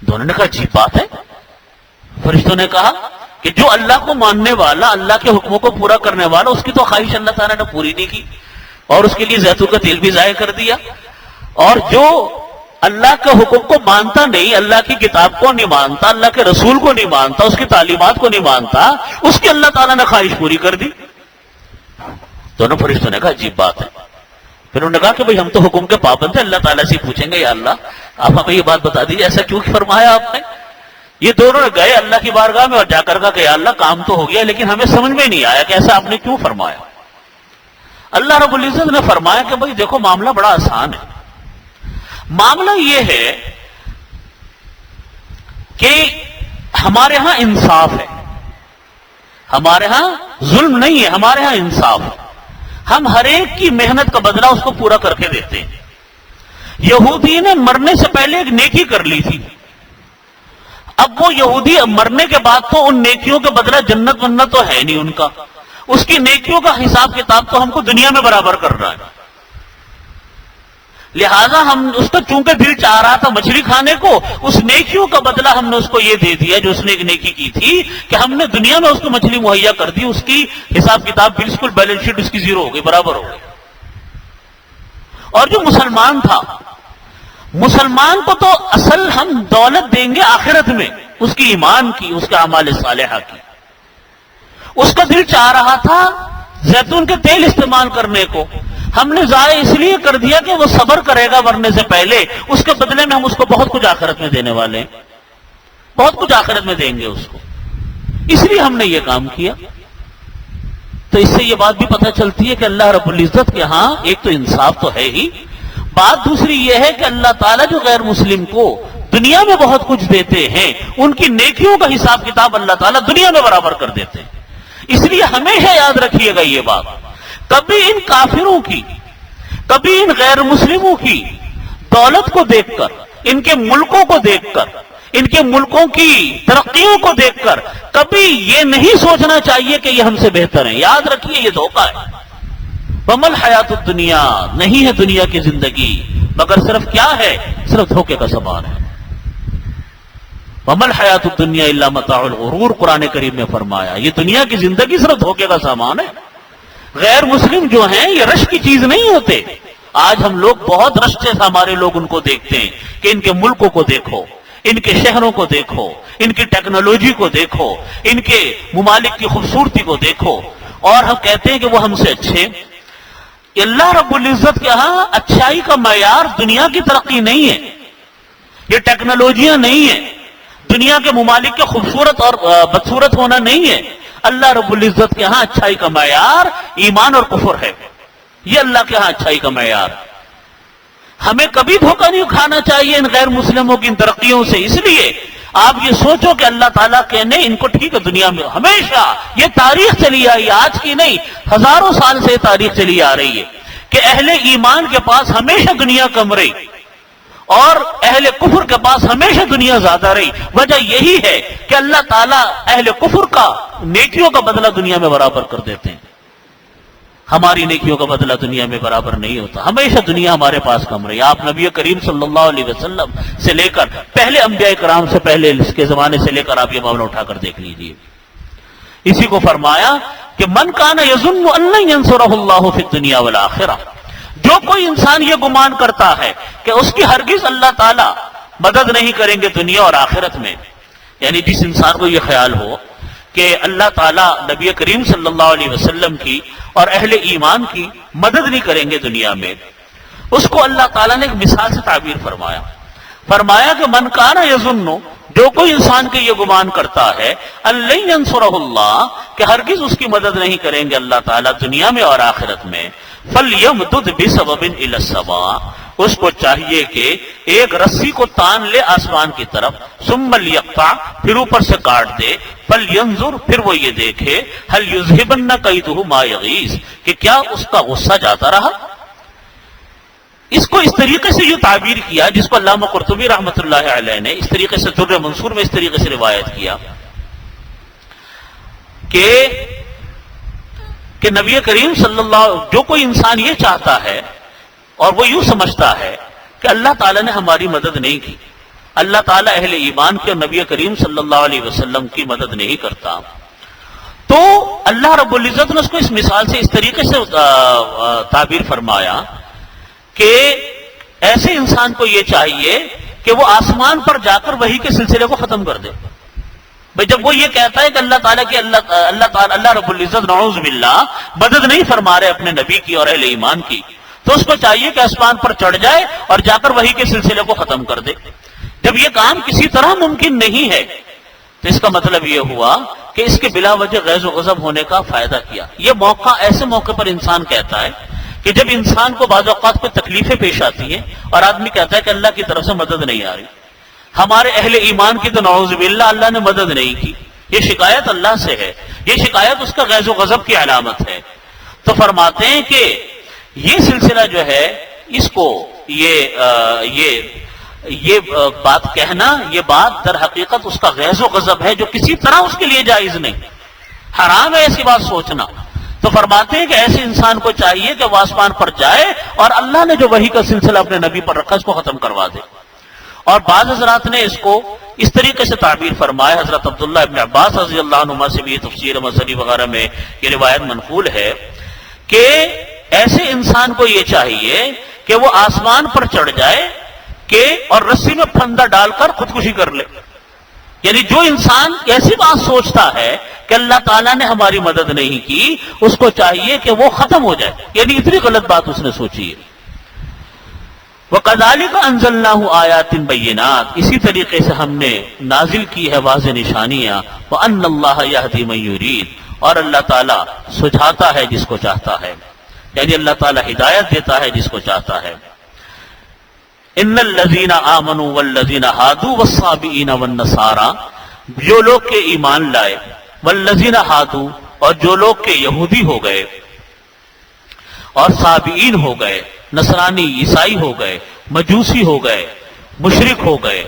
دونوں نے کہا عجیب بات ہے۔ فرشتوں نے کہا کہ جو اللہ کو ماننے والا، اللہ کے حکموں کو پورا کرنے والا، اس کی تو خواہش اللہ تعالیٰ نے پوری نہیں کی اور اس کے لیے زیتون کا تیل بھی ضائع کر دیا، اور جو اللہ کے حکم کو مانتا نہیں، اللہ کی کتاب کو نہیں مانتا، اللہ کے رسول کو نہیں مانتا، اس کی تعلیمات کو نہیں مانتا، اس کی اللہ تعالیٰ نے خواہش پوری کر دی۔ دونوں فرشتوں نے کہا عجیب بات ہے۔ پھر انہوں نے کہا کہ بھئی ہم تو حکم کے پابند ہیں، اللہ تعالیٰ سے پوچھیں گے یا اللہ آپ ہمیں یہ بات بتا دیجیے ایسا کیوں فرمایا آپ نے؟ یہ دونوں گئے اللہ کی بارگاہ میں اور جا کر کہا کہ یا اللہ کام تو ہو گیا لیکن ہمیں سمجھ میں نہیں آیا کہ ایسا آپ نے کیوں فرمایا۔ اللہ رب العزت نے فرمایا کہ بھئی دیکھو معاملہ بڑا آسان ہے، معاملہ یہ ہے کہ ہمارے ہاں انصاف ہے، ہمارے ہاں ظلم نہیں ہے، ہمارے ہاں انصاف ہے، ہم ہر ایک کی محنت کا بدلہ اس کو پورا کر کے دیتے ہیں۔ یہودی نے مرنے سے پہلے ایک نیکی کر لی تھی، اب وہ یہودی مرنے کے بعد تو ان نیکیوں کے بدلہ جنت منت تو ہے نہیں ان کا، اس کی نیکیوں کا حساب کتاب تو ہم کو دنیا میں برابر کر رہا ہے، لہذا ہم اس کا چونکہ دل چاہ رہا تھا مچھلی کھانے کو، اس نیکیوں کا بدلہ ہم نے اس کو یہ دے دیا جو اس نے ایک نیکی کی تھی کہ ہم نے دنیا میں اس کو مچھلی مہیا کر دی، اس کی حساب کتاب بالکل بیلنس شیٹ اس کی زیرو ہو گئی، برابر ہو گئی۔ اور جو مسلمان تھا، مسلمان کو تو اصل ہم دولت دیں گے آخرت میں، اس کی ایمان کی، اس کے اعمال صالحہ کی۔ اس کا دل چاہ رہا تھا زیتون کے تیل استعمال کرنے کو، ہم نے ضائع اس لیے کر دیا کہ وہ صبر کرے گا مرنے سے پہلے، اس کے بدلے میں ہم اس کو بہت کچھ آخرت میں دینے والے ہیں، بہت کچھ آخرت میں دیں گے اس کو، اس لیے ہم نے یہ کام کیا۔ تو اس سے یہ بات بھی پتہ چلتی ہے کہ اللہ رب العزت کے ہاں ایک تو انصاف تو ہے ہی، بات دوسری یہ ہے کہ اللہ تعالیٰ جو غیر مسلم کو دنیا میں بہت کچھ دیتے ہیں ان کی نیکیوں کا حساب کتاب اللہ تعالیٰ دنیا میں برابر کر دیتے ہیں۔ اس لیے ہمیشہ یاد رکھیے گا یہ بات، کبھی ان کافروں کی، کبھی ان غیر مسلموں کی دولت کو دیکھ کر، ان کے ملکوں کو دیکھ کر، ان کے ملکوں کی ترقیوں کو دیکھ کر کبھی یہ نہیں سوچنا چاہیے کہ یہ ہم سے بہتر ہیں۔ یاد رکھیے یہ دھوکہ ہے۔ وَمَا الْحَيَاةُ الدُّنْيَا، نہیں ہے دنیا کی زندگی مگر صرف کیا ہے؟ صرف دھوکے کا سامان ہے۔ وَمَا الْحَيَاةُ الدُّنْيَا إِلَّا مَتَاعُ الْغُرُورِ، قرآن کریم میں فرمایا یہ دنیا کی زندگی صرف دھوکے کا سامان ہے۔ غیر مسلم جو ہیں یہ رش کی چیز نہیں ہوتے۔ آج ہم لوگ بہت رش سے ہمارے لوگ ان کو دیکھتے ہیں کہ ان کے ملکوں کو دیکھو، ان کے شہروں کو دیکھو، ان کی ٹیکنالوجی کو دیکھو، ان کے ممالک کی خوبصورتی کو دیکھو، اور ہم کہتے ہیں کہ وہ ہم سے اچھے۔ اللہ رب العزت کے ہاں اچھائی کا معیار دنیا کی ترقی نہیں ہے، یہ ٹیکنالوجیاں نہیں ہیں، دنیا کے ممالک کے خوبصورت اور بدصورت ہونا نہیں ہے۔ اللہ رب العزت کے ہاں اچھائی کا معیار ایمان اور کفر ہے، یہ اللہ کے ہاں اچھائی کا معیار۔ ہمیں کبھی دھوکہ نہیں کھانا چاہیے ان غیر مسلموں کی ان ترقیوں سے۔ اس لیے آپ یہ سوچو کہ اللہ تعالیٰ کے نے ان کو ٹھیک ہے دنیا میں ہمیشہ یہ تاریخ چلی آئی، آج کی نہیں، ہزاروں سال سے یہ تاریخ چلی آ رہی ہے کہ اہل ایمان کے پاس ہمیشہ دنیا کم رہی اور اہل کفر کے پاس ہمیشہ دنیا زیادہ رہی۔ وجہ یہی ہے کہ اللہ تعالیٰ اہل کفر کا نیکیوں کا بدلہ دنیا میں برابر کر دیتے ہیں، ہماری نیکیوں کا بدلہ دنیا میں برابر نہیں ہوتا، ہمیشہ دنیا ہمارے پاس کم رہی۔ آپ نبی کریم صلی اللہ علیہ وسلم سے لے کر پہلے انبیاء کرام سے پہلے اس کے زمانے سے لے کر آپ یہ معاملہ اٹھا کر دیکھ لیجئے۔ اسی کو فرمایا کہ من کان یظن ان لن ینصرہ اللہ فی الدنیا والآخرہ، جو کوئی انسان یہ گمان کرتا ہے کہ اس کی ہرگز اللہ تعالیٰ مدد نہیں کریں گے دنیا اور آخرت میں، یعنی جس انسان کو یہ خیال ہو کہ اللہ تعالیٰ نبی کریم صلی اللہ علیہ وسلم کی اور اہل ایمان کی مدد نہیں کریں گے دنیا میں، اس کو اللہ تعالیٰ نے ایک مثال سے تعبیر فرمایا کہ من کان یظن، جو کوئی انسان کے یہ گمان کرتا ہے لن ینصرہ اللہ، کہ ہرگز اس کی مدد نہیں کریں گے اللہ تعالیٰ دنیا میں اور آخرت میں، فَلْيَمْدُدْ بِسَبَبٍ إِلَى السَّمَاءِ، اس کو چاہیے کہ ایک رسی کو تان لے آسمان کی طرف، ثُمَّ لْيَقْطَعْ، پھر اوپر سے کاٹ دے، فَلْيَنْظُرْ، پھر وہ یہ دیکھے، هَلْ يُذْهِبَنَّ كَيْدُهُ مَا يَغِيظُ، کہ کیا اس کا غصہ جاتا رہا۔ اس کو اس طریقے سے جو تعبیر کیا جس کو علامہ قرطبی رحمۃ اللہ علیہ نے اس طریقے سے در منصور میں اس طریقے سے روایت کیا کہ نبی کریم صلی اللہ، جو کوئی انسان یہ چاہتا ہے اور وہ یوں سمجھتا ہے کہ اللہ تعالیٰ نے ہماری مدد نہیں کی، اللہ تعالیٰ اہل ایمان کے اور نبی کریم صلی اللہ علیہ وسلم کی مدد نہیں کرتا، تو اللہ رب العزت نے اس کو اس مثال سے اس طریقے سے تعبیر فرمایا کہ ایسے انسان کو یہ چاہیے کہ وہ آسمان پر جا کر وحی کے سلسلے کو ختم کر دے۔ بھئی جب وہ یہ کہتا ہے کہ اللہ تعالیٰ کی اللہ رب العزت نعوذ باللہ مدد نہیں فرما رہے اپنے نبی کی اور اہل ایمان کی، تو اس کو چاہیے کہ آسمان پر چڑھ جائے اور جا کر وحی کے سلسلے کو ختم کر دے۔ جب یہ کام کسی طرح ممکن نہیں ہے تو اس کا مطلب یہ ہوا کہ اس کے بلا وجہ غیظ و غضب ہونے کا فائدہ کیا۔ یہ موقع ایسے موقع پر انسان کہتا ہے کہ جب انسان کو بعض اوقات پہ تکلیفیں پیش آتی ہیں اور آدمی کہتا ہے کہ اللہ کی طرف سے مدد نہیں آ رہی، ہمارے اہل ایمان کی تو نعوذ باللہ اللہ نے مدد نہیں کی، یہ شکایت اللہ سے ہے، یہ شکایت اس کا غیظ و غضب کی علامت ہے۔ تو فرماتے ہیں کہ یہ سلسلہ جو ہے اس کو یہ بات کہنا، یہ بات در حقیقت اس کا غیظ و غضب ہے جو کسی طرح اس کے لیے جائز نہیں، حرام ہے ایسی بات سوچنا۔ تو فرماتے ہیں کہ ایسے انسان کو چاہیے کہ وہ آسمان پر جائے اور اللہ نے جو وحی کا سلسلہ اپنے نبی پر رکھا اس کو ختم کروا دے۔ اور بعض حضرات نے اس کو اس طریقے سے تعبیر فرمایا، حضرت عبداللہ ابن عباس رضی اللہ عنہما سے بھی تفسیر مظہری وغیرہ میں یہ روایت منقول ہے کہ ایسے انسان کو یہ چاہیے کہ وہ آسمان پر چڑھ جائے کہ اور رسی میں پھندا ڈال کر خودکشی کر لے۔ یعنی جو انسان ایسی بات سوچتا ہے کہ اللہ تعالیٰ نے ہماری مدد نہیں کی، اس کو چاہیے کہ وہ ختم ہو جائے، یعنی اتنی غلط بات اس نے سوچی ہے۔ وَكَذَلِكَ أَنزَلْنَاهُ آيَاتٍ بَيِّنَاتٍ، اسی طریقے سے ہم نے نازل کی ہے واضح نشانیاں، وَأَنَّ اللَّهَ يَهْدِي مَن يُرِيدُ، اور اللہ تعالیٰ سجھاتا ہے جس کو چاہتا ہے، یعنی اللہ تعالیٰ ہدایت دیتا ہے جس کو چاہتا ہے۔ ان الذین آمنوا والذین ہادوا والصابئین والنصارى، جو لوگ کے ایمان لائے، والذین ہادوا، اور جو لوگ کے یہودی ہو گئے اور صابئین ہو گئے، نصرانی عیسائی ہو گئے، مجوسی ہو گئے، مشرک ہو گئے،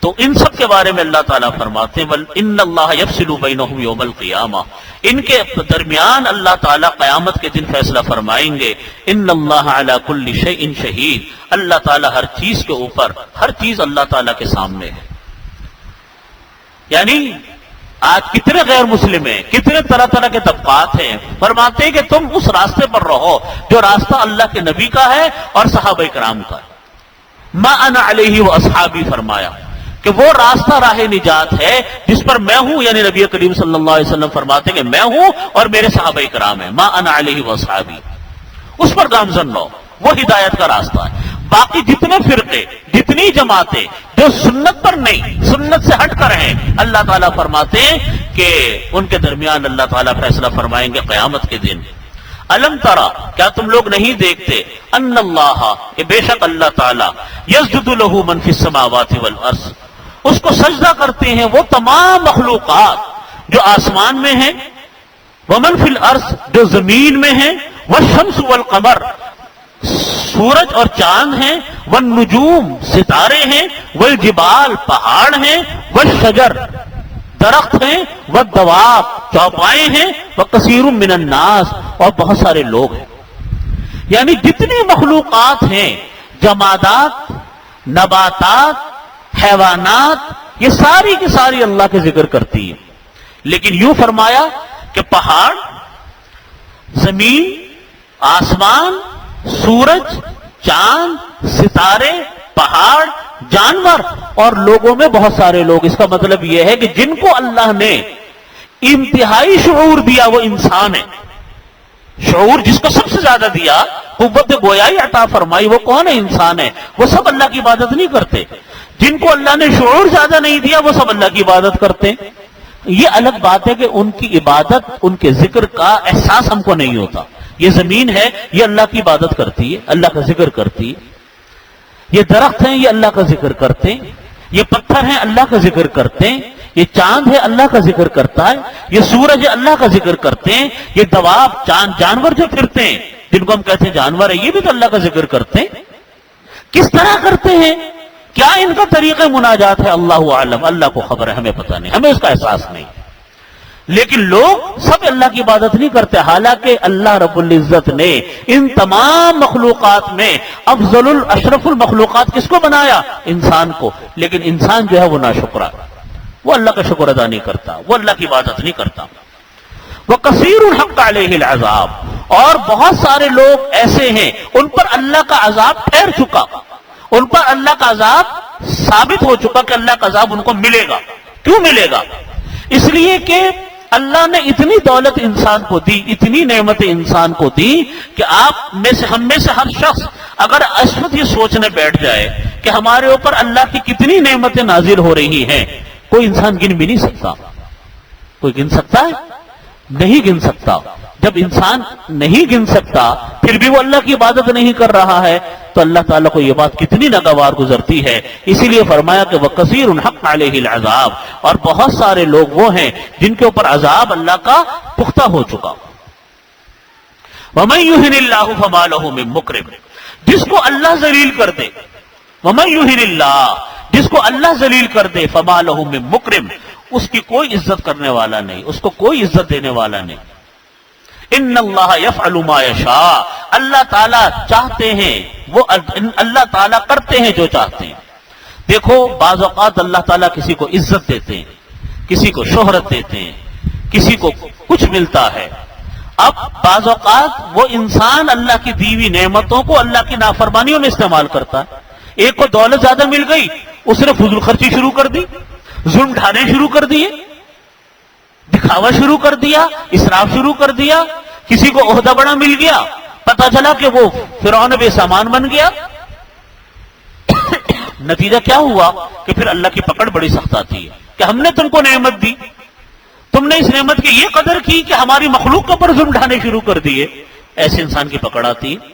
تو ان سب کے بارے میں اللہ تعالیٰ فرماتے ہیں ان اللہ یفصل بینہم یوم القیامہ، ان کے درمیان اللہ تعالیٰ قیامت کے دن فیصلہ فرمائیں گے۔ ان اللہ علی کل شیء شہید، اللہ تعالیٰ ہر چیز کے اوپر، ہر چیز اللہ تعالیٰ کے سامنے ہے۔ یعنی آج کتنے غیر مسلم ہیں، کتنے طرح طرح کے طبقات ہیں، فرماتے ہیں کہ تم اس راستے پر رہو جو راستہ اللہ کے نبی کا ہے اور صحابہ کرام کا ہے۔ ما انا علیہ و اصحابی، فرمایا کہ وہ راستہ راہ نجات ہے جس پر میں ہوں، یعنی نبی کریم صلی اللہ علیہ وسلم فرماتے ہیں کہ میں ہوں اور میرے صحابہ کرام ہیں، ما انا علیہ و اصحابی، اس پر گامزن رہو، وہ ہدایت کا راستہ ہے۔ باقی جتنے فرقے، جتنی جماعتیں جو سنت پر نہیں، سنت سے ہٹ کر ہیں، اللہ تعالیٰ فرماتے ہیں کہ ان کے درمیان اللہ تعالیٰ فیصلہ فرمائیں گے قیامت کے دن۔ الم ترا، کیا تم لوگ نہیں دیکھتے، ان اللہ، کہ بے شک اللہ تعالیٰ، یسجد لہ من فی السماوات والارض، اس کو سجدہ کرتے ہیں وہ تمام مخلوقات جو آسمان میں ہیں، ومن فی الارض، جو زمین میں ہیں، والشمس والقمر، سورج اور چاند ہیں، والنجوم، ستارے ہیں، والجبال، پہاڑ ہیں، والشجر، درخت ہیں، والدواب، چوپائے ہیں، وکثیر من الناس، اور بہت سارے لوگ ہیں۔ یعنی جتنی مخلوقات ہیں، جمادات، نباتات، حیوانات، یہ ساری کی ساری اللہ کے ذکر کرتی ہے۔ لیکن یوں فرمایا کہ پہاڑ، زمین، آسمان، سورج، چاند، ستارے، پہاڑ، جانور اور لوگوں میں بہت سارے لوگ، اس کا مطلب یہ ہے کہ جن کو اللہ نے انتہائی شعور دیا وہ انسان ہے۔ شعور جس کو سب سے زیادہ دیا، قوت گویائی عطا فرمائی، وہ کون ہے؟ انسان ہے۔ وہ سب اللہ کی عبادت نہیں کرتے۔ جن کو اللہ نے شعور زیادہ نہیں دیا وہ سب اللہ کی عبادت کرتے۔ یہ الگ بات ہے کہ ان کی عبادت، ان کے ذکر کا احساس ہم کو نہیں ہوتا۔ یہ زمین ہے، یہ اللہ کی عبادت کرتی ہے، اللہ کا ذکر کرتی ہے۔ یہ درخت ہیں، یہ اللہ کا ذکر کرتے ہیں۔ یہ پتھر ہیں، اللہ کا ذکر کرتے ہیں۔ یہ چاند ہے، اللہ کا ذکر کرتا ہے۔ یہ سورج ہے، اللہ کا ذکر کرتے ہیں۔ یہ دواب، چاند، جانور جو پھرتے ہیں، جن کو ہم کہتے ہیں جانور ہے، یہ بھی تو اللہ کا ذکر کرتے ہیں۔ کس طرح کرتے ہیں؟ کیا ان کا طریقہ مناجات ہے؟ اللہ عالم، اللہ کو خبر ہے، ہمیں پتہ نہیں، ہمیں اس کا احساس نہیں۔ لیکن لوگ سب اللہ کی عبادت نہیں کرتے، حالانکہ اللہ رب العزت نے ان تمام مخلوقات میں افضل اشرف المخلوقات کس کو بنایا؟ انسان کو۔ لیکن انسان جو ہے وہ ناشکرا، وہ اللہ کا شکر ادا نہیں کرتا، وہ اللہ کی عبادت نہیں کرتا۔ وَكَثِيرٌ حَقَّ عَلَيْهِ الْعَذَابُ، اور بہت سارے لوگ ایسے ہیں ان پر اللہ کا عذاب ٹھہر چکا، ان پر اللہ کا عذاب ثابت ہو چکا کہ اللہ کا عذاب ان کو ملے گا۔ کیوں ملے گا؟ اس لیے کہ اللہ نے اتنی دولت انسان کو دی، اتنی نعمتیں انسان کو دی کہ آپ میں سے، ہم میں سے ہر شخص اگر اس وقت یہ سوچنے بیٹھ جائے کہ ہمارے اوپر اللہ کی کتنی نعمتیں نازل ہو رہی ہیں، کوئی انسان گن بھی نہیں سکتا۔ کوئی گن سکتا ہے؟ نہیں گن سکتا۔ جب انسان نہیں گن سکتا پھر بھی وہ اللہ کی عبادت نہیں کر رہا ہے تو اللہ تعالیٰ کو یہ بات کتنی ناگوار گزرتی ہے۔ اسی لیے فرمایا کہ وَكَثِيرٌ حَقَّ عَلَيْهِ الْعَذَابُ، اور بہت سارے لوگ وہ ہیں جن کے اوپر عذاب اللہ کا پختہ ہو چکا۔ وَمَن يُهِنِ اللَّهُ فَمَا لَهُ مِن مُكْرِمٍ، جس کو اللہ ذلیل کر دے، وَمَن يُهِنِ اللَّهُ، جس کو اللہ ذلیل کر دے، فَمَا لَهُ مِن مُكْرِمٍ، اس کی کوئی عزت کرنے والا نہیں، اس کو کوئی عزت دینے والا نہیں۔ ان اللہ یفعل ما یشاء، اللہ تعالیٰ چاہتے ہیں، وہ اللہ تعالیٰ کرتے ہیں جو چاہتے ہیں۔ دیکھو بعض اوقات اللہ تعالیٰ کسی کو عزت دیتے ہیں، کسی کو شہرت دیتے ہیں، کسی کو کچھ ملتا ہے۔ اب بعض اوقات وہ انسان اللہ کی دیوی نعمتوں کو اللہ کی نافرمانیوں میں استعمال کرتا ہے۔ ایک کو دولت زیادہ مل گئی، اس نے فضول خرچی شروع کر دی، ظلم ڈھانے شروع کر دیے، دکھاوا شروع کر دیا، اسراف شروع کر دیا۔ کسی کو عہدہ بڑا مل گیا، پتہ چلا کہ وہ فرعون بے سامان بن گیا۔ نتیجہ کیا ہوا کہ پھر اللہ کی پکڑ بڑی سخت آتی ہے کہ ہم نے تم کو نعمت دی، تم نے اس نعمت کی یہ قدر کی کہ ہماری مخلوق کے اوپر ظلم ڈھانے شروع کر دیے۔ ایسے انسان کی پکڑ آتی ہے۔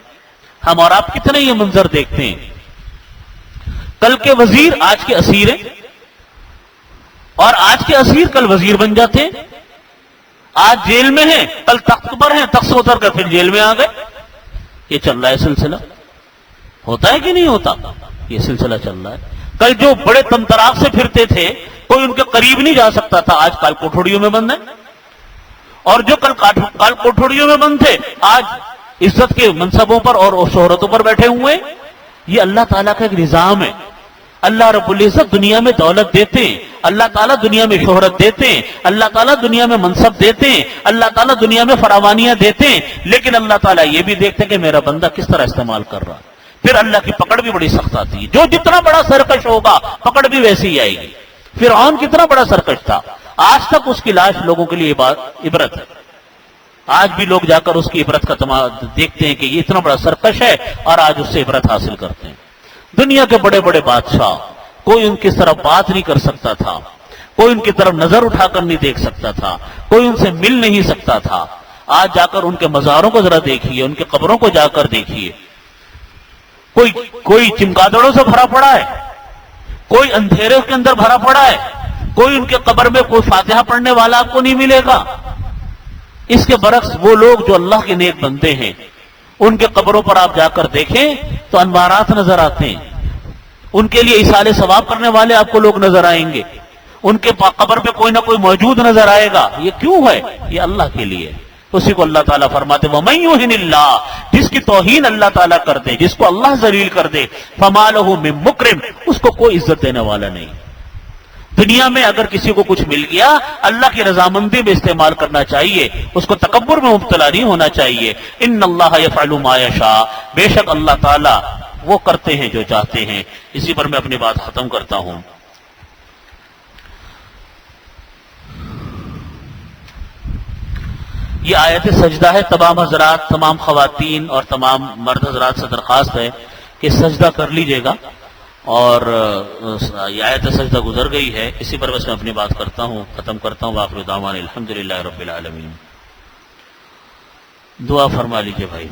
ہم اور آپ کتنے یہ منظر دیکھتے ہیں، کل کے وزیر آج کے اسیر ہیں، اور آج کے اسیر کل وزیر بن جاتے ہیں۔ آج جیل میں ہیں، کل تخت پر ہیں، تخت سے اتر کر پھر جیل میں آ گئے۔ یہ چل رہا ہے سلسلہ، ہوتا ہے کہ نہیں ہوتا؟ یہ سلسلہ چل رہا ہے۔ کل جو بڑے تمطراق سے پھرتے تھے، کوئی ان کے قریب نہیں جا سکتا تھا، آج کال کوٹھڑیوں میں بند ہیں۔ اور جو کل کال کوٹھڑیوں میں بند تھے، آج عزت کے منصبوں پر اور شہرتوں پر بیٹھے ہوئے۔ یہ اللہ تعالیٰ کا ایک نظام ہے۔ اللہ رب العزت دنیا میں دولت دیتے ہیں، اللہ تعالیٰ دنیا میں شہرت دیتے ہیں، اللہ تعالیٰ دنیا میں منصب دیتے ہیں، اللہ تعالیٰ دنیا میں فراوانیاں دیتے ہیں، لیکن اللہ تعالیٰ یہ بھی دیکھتے ہیں کہ میرا بندہ کس طرح استعمال کر رہا ہے۔ پھر اللہ کی پکڑ بھی بڑی سخت آتی ہے۔ جو جتنا بڑا سرکش ہوگا پکڑ بھی ویسی ہی آئے گی۔ فرعون کتنا بڑا سرکش تھا، آج تک اس کی لاش لوگوں کے لیے عبرت ہے۔ آج بھی لوگ جا کر اس کی عبرت کا دیکھتے ہیں کہ یہ اتنا بڑا سرکش ہے، اور آج اس سے عبرت حاصل کرتے ہیں۔ دنیا کے بڑے بڑے بادشاہ، کوئی ان کی طرف بات نہیں کر سکتا تھا، کوئی ان کی طرف نظر اٹھا کر نہیں دیکھ سکتا تھا، کوئی ان سے مل نہیں سکتا تھا۔ آج جا کر ان کے مزاروں کو ذرا دیکھیے، ان کی قبروں کو جا کر دیکھیے، کوئی چمگادڑوں سے بھرا پڑا ہے، کوئی اندھیرے کے اندر بھرا پڑا ہے، کوئی ان کے قبر میں کوئی فاتحہ پڑھنے والا آپ کو نہیں ملے گا۔ اس کے برعکس وہ لوگ جو اللہ کے نیک بندے ہیں، ان کے قبروں پر آپ جا کر دیکھیں تو انوارات نظر آتے ہیں، ان کے لیے ایصال ثواب کرنے والے آپ کو لوگ نظر آئیں گے، ان کے قبر پہ کوئی نہ کوئی موجود نظر آئے گا۔ یہ کیوں ہے؟ یہ اللہ کے لیے۔ اسی کو اللہ تعالیٰ فرماتے وَمَن يُهِنِ اللَّهُ، جس کی توہین اللہ تعالیٰ کر دے، جس کو اللہ ذلیل کر دے، فَمَا لَهُ مِن مُكْرِمٍ، اس کو کوئی عزت دینے والا نہیں۔ دنیا میں اگر کسی کو کچھ مل گیا، اللہ کی رضامندی میں استعمال کرنا چاہیے، اس کو تکبر میں مبتلا نہیں ہونا چاہیے۔ ان اللہ یفعل ما یشاء، بے شک اللہ تعالیٰ وہ کرتے ہیں جو چاہتے ہیں۔ اسی پر میں اپنی بات ختم کرتا ہوں۔ یہ آیت سجدہ ہے۔ تمام حضرات، تمام خواتین اور تمام مرد حضرات سے درخواست ہے کہ سجدہ کر لیجئے گا، اور یہ آیت سجدہ گزر گئی ہے، اسی پر بس میں اپنی بات کرتا ہوں، ختم کرتا ہوں۔ وآخر دعوانا الحمدللہ رب العالمین۔ دعا فرما لیجئے بھائی۔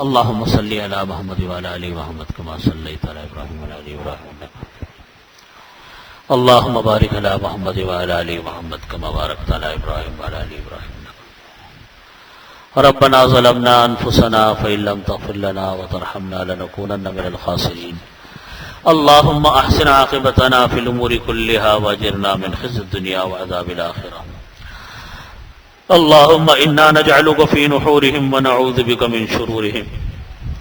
اللہم صلی علی محمد وعلی آل محمد کما صلیت علی ابراہیم وعلی آل ابراہیم، اللہم بارک علی محمد وعلی آل محمد کما بارکت علی ابراہیم وعلی آل ابراہیم۔ ربنا ظلمنا انفسنا فإن لم تغفر لنا وترحمنا لنكونن من الخاسرين، اللهم احسن عاقبتنا في الامور كلها واجرنا من خزي الدنيا وعذاب الاخره، اللهم انا نجعلك في نحورهم ونعوذ بك من شرورهم،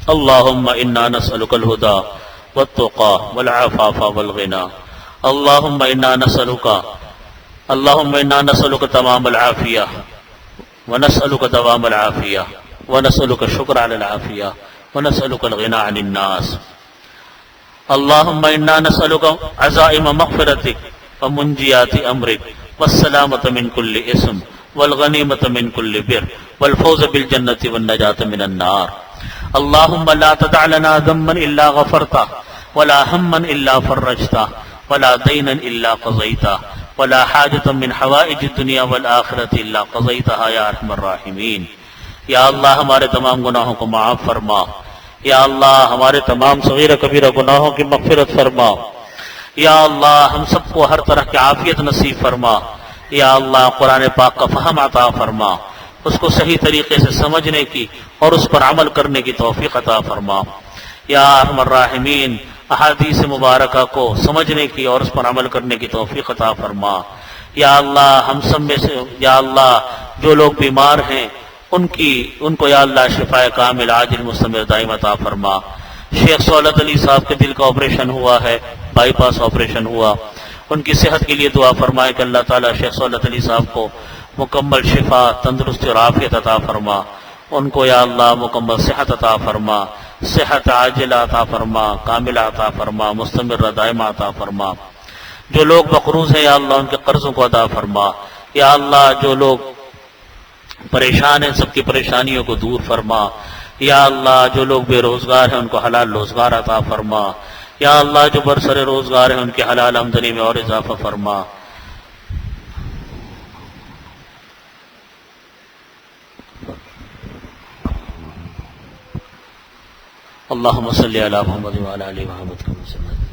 اللهم انا نسألك الهدى والتقى والعفاف والغنى، اللهم انا نسألك تمام العافية ونسألك دوام العافية ونسألك الشكر على العافية ونسألك الغنى عن الناس، اللهم إنا نسألك عزائم مغفرتك ومنجیات امرک والسلامۃ من کل اسم والغنیمۃ من کل بر والفوز بالجنۃ والنجاۃ من النار اللهم لا تدع لنا ذنبا الا غفرته ولا هما الا فرجته ولا دینا الا قضیته ولا حاجة من حوائج الدنیا والآخرة الا قضیتها یا ارحم الراحمین۔ یا اللہ ہمارے تمام گناہوں کو معاف فرما، یا اللہ ہمارے تمام صغیرہ کبیرہ گناہوں کی مغفرت فرما، یا اللہ ہم سب کو ہر طرح کی عافیت نصیب فرما، یا اللہ قرآن پاک کا فہم عطا فرما، اس کو صحیح طریقے سے سمجھنے کی اور اس پر عمل کرنے کی توفیق عطا فرما، یا ارحم الراحمین احادیث مبارکہ کو سمجھنے کی اور اس پر عمل کرنے کی توفیق عطا فرما، یا اللہ ہم سب میں سے یا اللہ جو لوگ بیمار ہیں ان کو یا اللہ شفاء کامل عاجل مستمر دائم عطا فرما۔ شیخ سہولت علی صاحب کے دل کا آپریشن ہوا ہے، بائی پاس آپریشن ہوا، ان کی صحت کے لیے دعا فرمائے کہ اللہ تعالیٰ شیخ سہولت علی صاحب کو مکمل شفا، تندرستی اور عافیت عطا فرما، ان کو یا اللہ مکمل صحت عطا فرما، صحت عاجلہ عطا فرما، کاملہ عطا فرما، مستمر دائمہ عطا فرما۔ جو لوگ مقروض ہیں یا اللہ ان کے قرضوں کو ادا فرما، یا اللہ جو لوگ پریشان ہیں سب کی پریشانیوں کو دور فرما، یا اللہ جو لوگ بے روزگار ہیں ان کو حلال روزگار عطا فرما، یا اللہ جو برسر روزگار ہیں ان کی حلال آمدنی میں اور اضافہ فرما۔ اللہم صلی علی محمد وعلی آل محمد کما صلیت